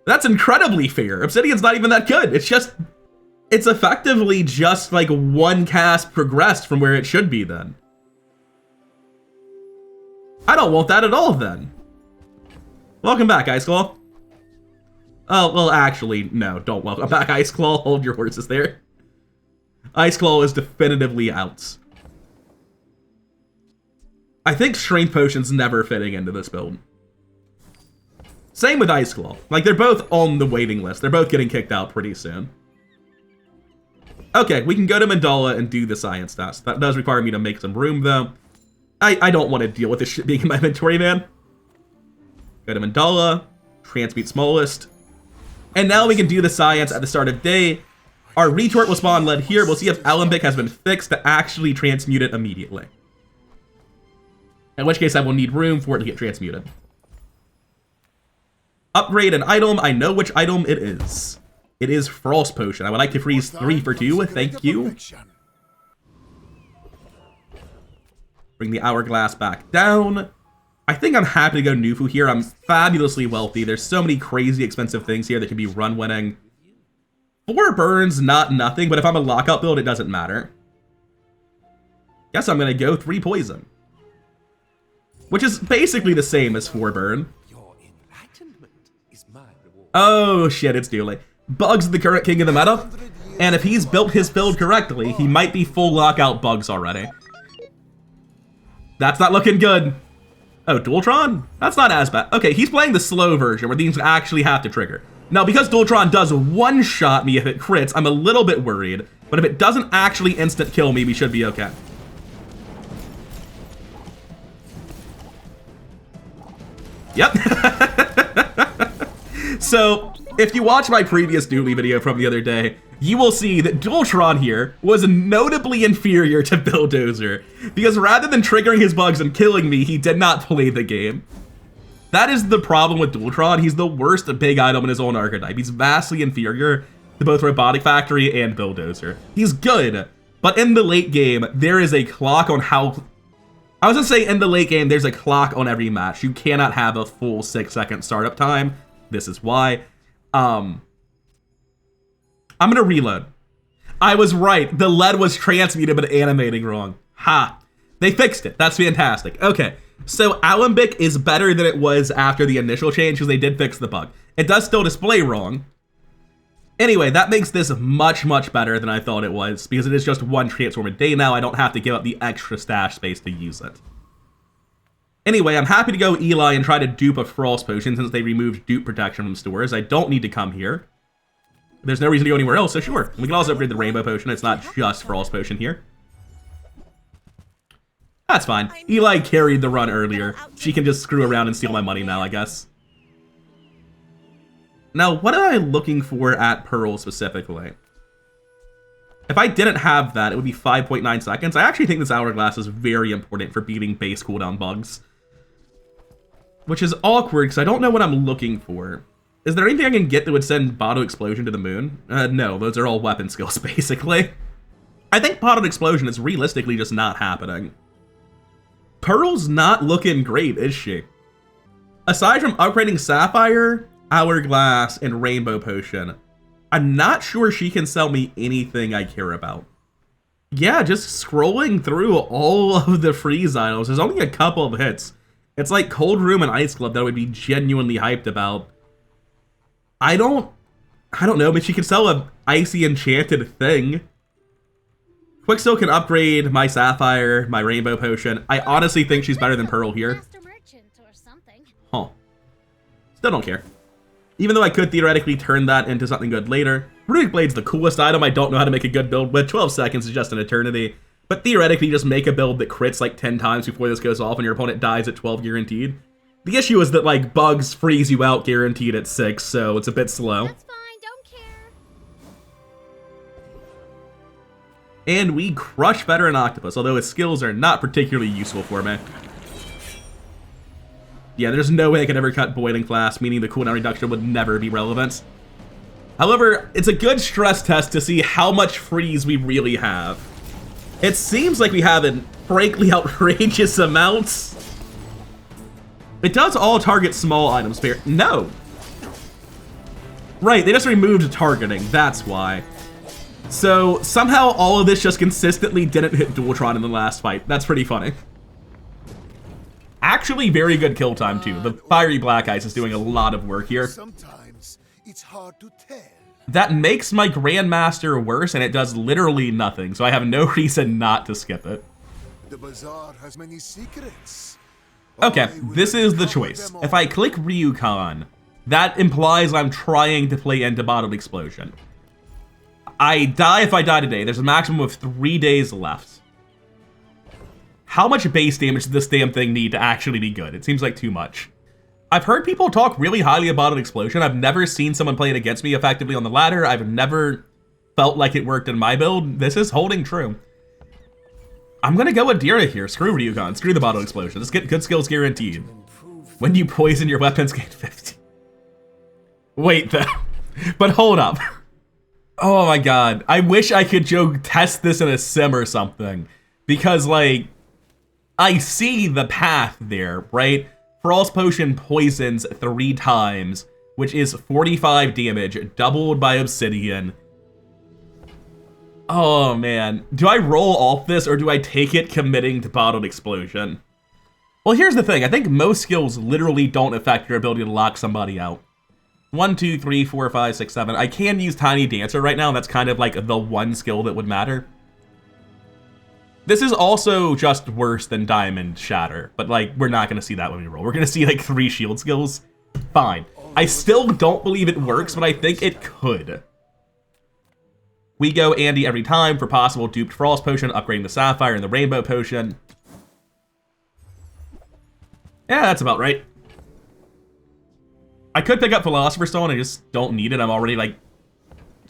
That's incredibly fair. Obsidian's not even that good. It's effectively just like one cast progressed from where it should be then. I don't want that at all then. Welcome back, Ice Claw. Oh, well, actually, no, don't welcome back, Ice Claw. Hold your horses there. Ice Claw is definitively out. I think Strength Potion's never fitting into this build. Same with Ice Claw. Like, they're both on the waiting list. They're both getting kicked out pretty soon. Okay, we can go to Mandala and do the science test. That does require me to make some room, though. I don't want to deal with this shit being in my inventory, man. Go to Mandala, transmute smallest. And now we can do the science at the start of day. Our retort will spawn lead here. We'll see if Alembic has been fixed to actually transmute it immediately. In which case I will need room for it to get transmuted. Upgrade an item. I know which item it is. It is Frost Potion. I would like to freeze 3 for 2. Thank you. Bring the Hourglass back down. I think I'm happy to go Nufu here. I'm fabulously wealthy. There's so many crazy expensive things here that can be run winning. 4 burns, not nothing, but if I'm a lockout build, it doesn't matter. Guess I'm gonna go 3 poison. Which is basically the same as 4 burn. Oh shit, it's Dooley. Bugs the current king of the meta, and if he's built his build correctly, he might be full lockout Bugs already. That's not looking good. Oh, Dualtron? That's not as bad. Okay, he's playing the slow version where these actually have to trigger. Now, because Dualtron does one-shot me if it crits, I'm a little bit worried, but if it doesn't actually instant kill me, we should be okay. Yep. So, if you watch my previous Dooley video from the other day, you will see that Dualtron here was notably inferior to Bulldozer, because rather than triggering his bugs and killing me, he did not play the game. That is the problem with Dualtron. He's the worst big item in his own archetype. He's vastly inferior to both Robotic Factory and Bulldozer. He's good, but in the late game, there is a clock on how... I was gonna say in the late game, there's a clock on every match. You cannot have a full 6-second startup time. This is why. I'm gonna reload. I was right. The lead was transmuted but animating wrong. Ha. They fixed it. That's fantastic. Okay. So Alembic is better than it was after the initial change because they did fix the bug. It does still display wrong. Anyway, that makes this much, much better than I thought it was because it is just 1 transform a day now. I don't have to give up the extra stash space to use it. Anyway, I'm happy to go Eli and try to dupe a Frost Potion since they removed dupe protection from stores. I don't need to come here. There's no reason to go anywhere else, so sure. We can also upgrade the Rainbow Potion. It's not just Frost Potion here. That's fine. Eli carried the run earlier. She can just screw around and steal my money now, I guess. Now, what am I looking for at Pearl specifically? If I didn't have that, it would be 5.9 seconds. I actually think this Hourglass is very important for beating base cooldown bugs. Which is awkward, because I don't know what I'm looking for. Is there anything I can get that would send Bottle Explosion to the moon? No, those are all weapon skills, basically. I think Bottle Explosion is realistically just not happening. Pearl's not looking great, is she? Aside from upgrading Sapphire, Hourglass, and Rainbow Potion, I'm not sure she can sell me anything I care about. Yeah, just scrolling through all of the freeze items, there's only a couple of hits. It's like Cold Room and Ice Club that I would be genuinely hyped about. I don't know, but she can sell a Icy Enchanted thing. Quicksilver can upgrade my Sapphire, my Rainbow Potion. I honestly think she's better than Pearl here. Huh. Still don't care. Even though I could theoretically turn that into something good later. Runic Blade's the coolest item. I don't know how to make a good build with. 12 seconds is just an eternity. But theoretically, just make a build that crits like 10 times before this goes off and your opponent dies at 12 guaranteed. The issue is that, like, bugs freeze you out guaranteed at 6, so it's a bit slow. That's fine, don't care. And we crush Veteran Octopus, although his skills are not particularly useful for me. Yeah, there's no way I could ever cut Boiling Flask, meaning the cooldown reduction would never be relevant. However, it's a good stress test to see how much freeze we really have. It seems like we have in frankly outrageous amounts. It does all target small items, fair? No. Right, they just removed targeting, that's why. So, somehow all of this just consistently didn't hit Dualtron in the last fight. That's pretty funny. Actually, very good kill time, too. The Fiery Black Ice is doing a lot of work here. Sometimes it's hard to tell. That makes my Grandmaster worse, and it does literally nothing, so I have no reason not to skip it. The Bazaar has many secrets. Okay, this is the choice. If I click Ryukon, that implies I'm trying to play into Bottled Explosion. I die if I die today. There's a maximum of 3 days left. How much base damage does this damn thing need to actually be good? It seems like too much. I've heard people talk really highly about an Explosion. I've never seen someone play it against me effectively on the ladder. I've never felt like it worked in my build. This is holding true. I'm gonna go with Dira here. Screw Ryukon. Screw the Bottle Explosion. Let's get good skills guaranteed. When you poison your weapons, gain 50. Wait, though. But hold up. Oh my god. I wish I could test this in a sim or something. Because, like, I see the path there, right? Frost Potion poisons 3 times, which is 45 damage, doubled by Obsidian. Oh man. Do I roll off this or do I take it committing to Bottled Explosion? Well, here's the thing. I think most skills literally don't affect your ability to lock somebody out. 1, 2, 3, 4, 5, 6, 7. I can use Tiny Dancer right now. That's kind of like the one skill that would matter. This is also just worse than Diamond Shatter, but like we're not going to see that when we roll. We're going to see like 3 shield skills. Fine. I still don't believe it works, but I think it could. We go Andy every time for possible duped Frost Potion, upgrading the Sapphire and the Rainbow Potion. Yeah, that's about right. I could pick up Philosopher's Stone, I just don't need it. I'm already, like,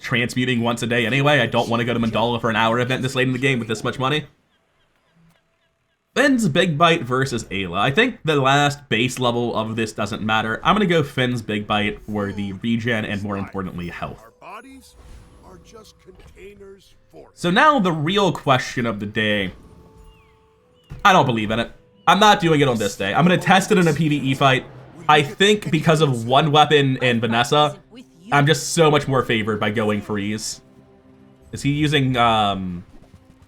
transmuting once a day anyway. I don't want to go to Mandala for an hour event this late in the game with this much money. Finn's Big Bite versus Ayla. I think the last base level of this doesn't matter. I'm going to go Finn's Big Bite for the regen and, more importantly, health. Our bodies are just containers for. So now the real question of the day. I don't believe in it. I'm not doing it on this day. I'm going to test it in a PvE fight. I think because of one weapon in Vanessa, I'm just so much more favored by going Freeze. Is he using, yeah,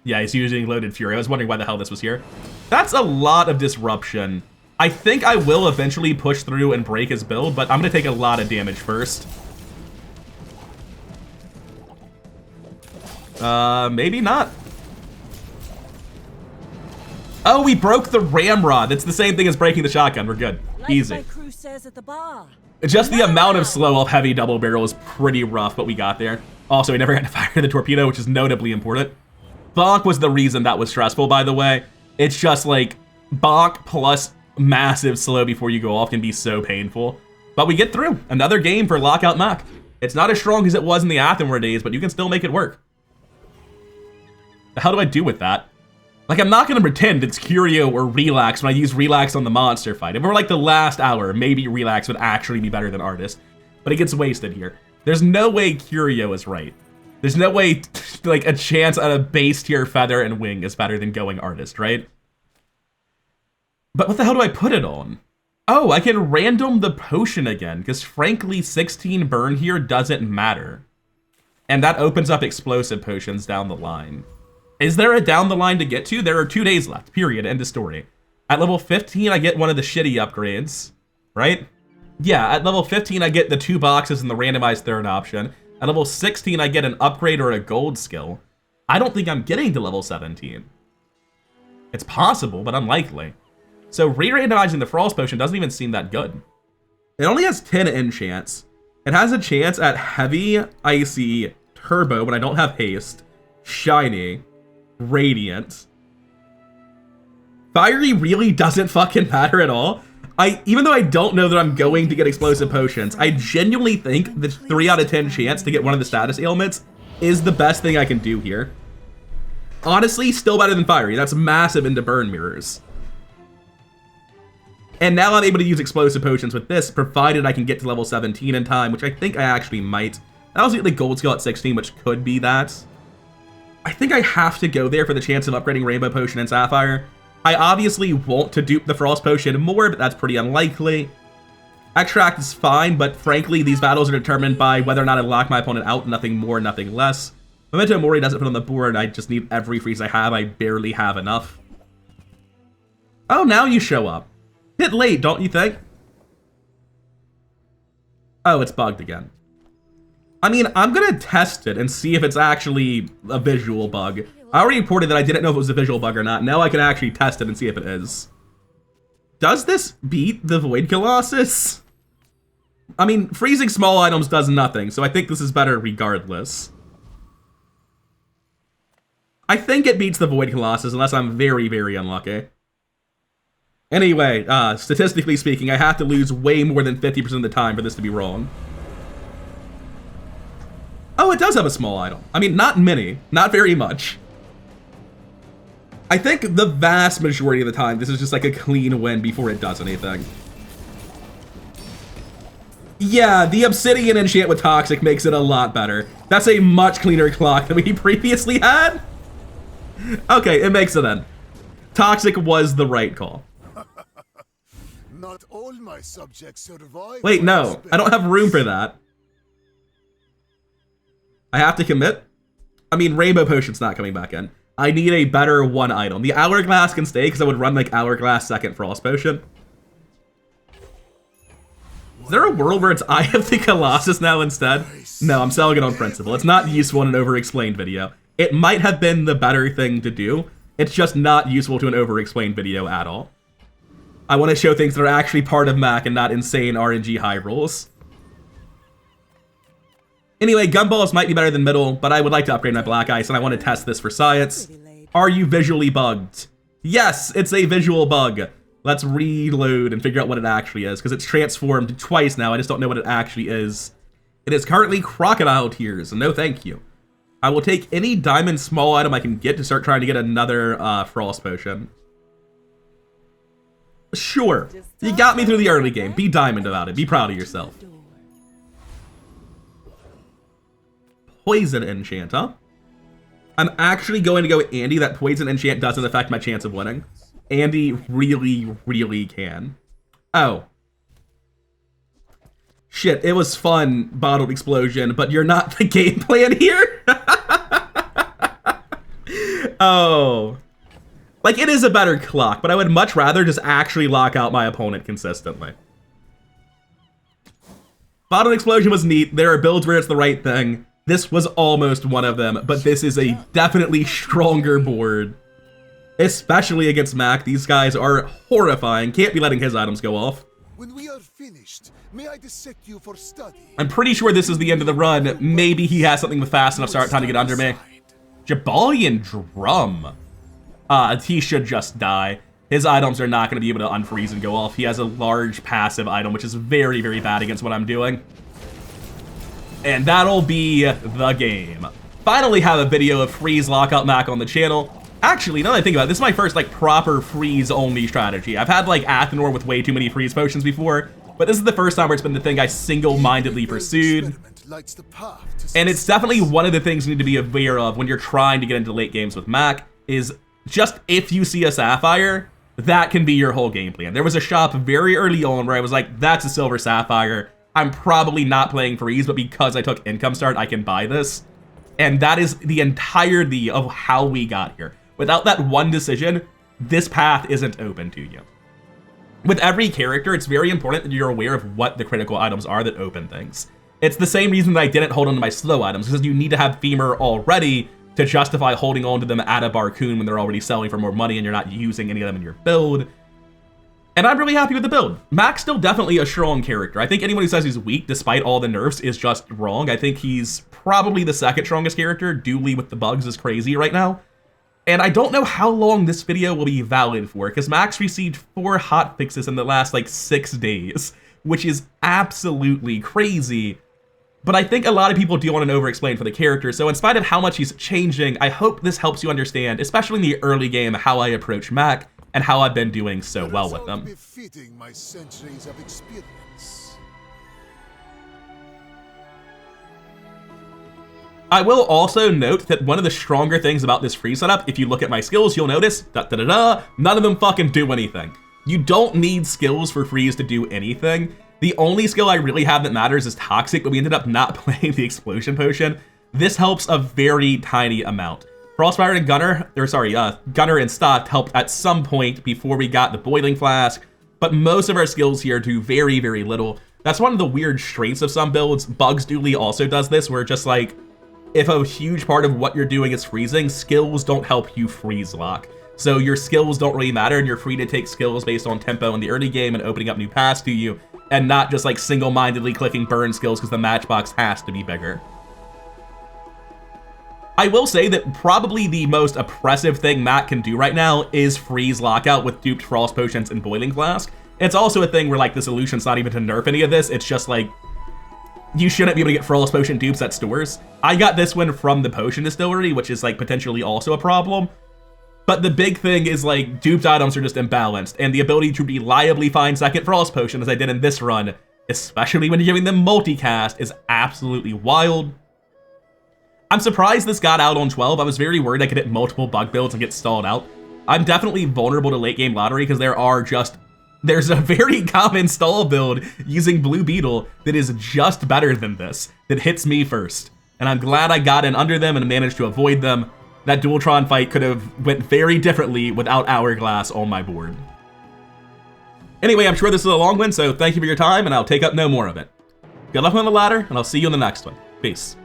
he's using Loaded Fury. I was wondering why the hell this was here. That's a lot of disruption. I think I will eventually push through and break his build, but I'm going to take a lot of damage first. Maybe not. Oh, we broke the Ramrod. That's the same thing as breaking the shotgun. We're good. Easy. Like my crew says at the bar. Just the amount of slow up heavy double barrel is pretty rough, but we got there. Also, we never had to fire the torpedo, which is notably important. Bonk was the reason that was stressful, by the way. It's just like bonk plus massive slow before you go off can be so painful. But we get through. Another game for Lockout Mak. It's not as strong as it was in the Athenware days, but you can still make it work. The hell do I do with that? Like, I'm not gonna pretend it's Curio or Relax when I use Relax on the monster fight. If it were like the last hour, maybe Relax would actually be better than Artist. But it gets wasted here. There's no way Curio is right. There's no way, like, a chance at a base tier Feather and Wing is better than going Artist, right? But what the hell do I put it on? Oh, I can random the potion again, because frankly, 16 burn here doesn't matter. And that opens up explosive potions down the line. Is there a down the line to get to? There are 2 days left, period, end of story. At level 15, I get one of the shitty upgrades, right? Yeah, at level 15, I get the 2 boxes and the randomized third option. At level 16, I get an upgrade or a gold skill. I don't think I'm getting to level 17. It's possible, but unlikely. So re-randomizing the Frost Potion doesn't even seem that good. It only has 10 enchants. It has a chance at Heavy, Icy, Turbo, but I don't have Haste, Shiny, Radiant. Fiery really doesn't fucking matter at all. Even though I don't know that I'm going to get explosive potions, I genuinely think the 3 out of 10 chance to get one of the status ailments is the best thing I can do here. Honestly, still better than Fiery. That's massive into burn mirrors. And now I'm able to use explosive potions with this, provided I can get to level 17 in time, which I think I actually might. I also get the gold skill at 16, which could be that. I think I have to go there for the chance of upgrading Rainbow Potion and Sapphire. I obviously want to dupe the Frost Potion more, but that's pretty unlikely. Extract is fine, but frankly, these battles are determined by whether or not I lock my opponent out, nothing more, nothing less. Memento Mori doesn't put on the board, I just need every freeze I have, I barely have enough. Oh, now you show up. Bit late, don't you think? Oh, it's bugged again. I mean, I'm gonna test it and see if it's actually a visual bug. I already reported that I didn't know if it was a visual bug or not. Now I can actually test it and see if it is. Does this beat the Void Colossus? I mean, freezing small items does nothing, so I think this is better regardless. I think it beats the Void Colossus, unless I'm very, very unlucky. Anyway, statistically speaking, I have to lose way more than 50% of the time for this to be wrong. Oh, it does have a small idol. I mean, not many. Not very much. I think the vast majority of the time, this is just like a clean win before it does anything. Yeah, the Obsidian enchant with Toxic makes it a lot better. That's a much cleaner clock than we previously had. Okay, it makes it in. Toxic was the right call. Not all my subjects survive. Wait, no, I don't have room for that. I have to commit? I mean, Rainbow Potion's not coming back in. I need a better one item. The Hourglass can stay because I would run like Hourglass second Frost Potion. Is there a world where it's Eye of the Colossus now instead? No, I'm selling it on principle. It's not useful in an over-explained video. It might have been the better thing to do. It's just not useful to an over-explained video at all. I want to show things that are actually part of Mak and not insane RNG high rolls. Anyway, Gumballs might be better than Middle, but I would like to upgrade my Black Ice, and I want to test this for science. Are you visually bugged? Yes, it's a visual bug. Let's reload and figure out what it actually is, because it's transformed twice now. I just don't know what it actually is. It is currently Crocodile Tears, no thank you. I will take any diamond small item I can get to start trying to get another Frost Potion. Sure, you got me through the early game. Be diamond about it. Be proud of yourself. Poison enchant, huh? I'm actually going to go with Andy. That poison enchant doesn't affect my chance of winning. Andy really, really can. Oh. Shit, it was fun, Bottled Explosion, but you're not the game plan here? Oh. Like, it is a better clock, but I would much rather just actually lock out my opponent consistently. Bottled Explosion was neat. There are builds where it's the right thing. This was almost one of them, but this is a definitely stronger board. Especially against Mak. These guys are horrifying. Can't be letting his items go off. When we are finished, may I dissect you for study? I'm pretty sure this is the end of the run. Maybe he has something with fast enough start time to get under me. Jabalian Drum. He should just die. His items are not going to be able to unfreeze and go off. He has a large passive item, which is very, very bad against what I'm doing. And that'll be the game. Finally have a video of Freeze Lockout Mak on the channel. Actually, now that I think about it, this is my first, like, proper freeze-only strategy. I've had, like, Athenor with way too many freeze potions before, but this is the first time where it's been the thing I single-mindedly pursued. And it's definitely one of the things you need to be aware of when you're trying to get into late games with Mak, is just if you see a Sapphire, that can be your whole game plan. There was a shop very early on where I was like, that's a Silver Sapphire. I'm probably not playing freeze, but because I took Income Start, I can buy this. And that is the entirety of how we got here. Without that one decision, this path isn't open to you. With every character, it's very important that you're aware of what the critical items are that open things. It's the same reason that I didn't hold on to my slow items, because you need to have Femur already to justify holding on to them at a Barcoon when they're already selling for more money and you're not using any of them in your build. And I'm really happy with the build. Mak's still definitely a strong character. I think anyone who says he's weak despite all the nerfs is just wrong. I think he's probably the second strongest character. Dooley with the bugs is crazy right now. And I don't know how long this video will be valid for, because Mak's received 4 hotfixes in the last, like, 6 days, which is absolutely crazy. But I think a lot of people do want to over-explain for the character, so in spite of how much he's changing, I hope this helps you understand, especially in the early game, how I approach Mak, and how I've been doing so well with them. Befitting my centuries of experience. I will also note that one of the stronger things about this free setup, if you look at my skills, you'll notice, none of them fucking do anything. You don't need skills for freeze to do anything. The only skill I really have that matters is Toxic, but we ended up not playing the Explosion Potion. This helps a very tiny amount. Frostfire and Gunner and Stott helped at some point before we got the Boiling Flask, but most of our skills here do very, very little. That's one of the weird strengths of some builds. Bugs Dooley also does this, where just like, if a huge part of what you're doing is freezing, skills don't help you freeze lock. So your skills don't really matter, and you're free to take skills based on tempo in the early game and opening up new paths to you, and not just like single-mindedly clicking burn skills because the matchbox has to be bigger. I will say that probably the most oppressive thing Mak can do right now is freeze lockout with duped Frost Potions and Boiling Flask. It's also a thing where like the solution's not even to nerf any of this, it's just like, you shouldn't be able to get Frost Potion dupes at stores. I got this one from the Potion Distillery, which is like potentially also a problem. But the big thing is like duped items are just imbalanced, and the ability to reliably find second Frost Potion, as I did in this run, especially when you're giving them multicast, is absolutely wild. I'm surprised this got out on 12. I was very worried I could hit multiple bug builds and get stalled out. I'm definitely vulnerable to late game lottery because there's a very common stall build using Blue Beetle that is just better than this, that hits me first. And I'm glad I got in under them and managed to avoid them. That Dualtron fight could have went very differently without Hourglass on my board. Anyway, I'm sure this is a long one, so thank you for your time, and I'll take up no more of it. Good luck on the ladder, and I'll see you in the next one. Peace.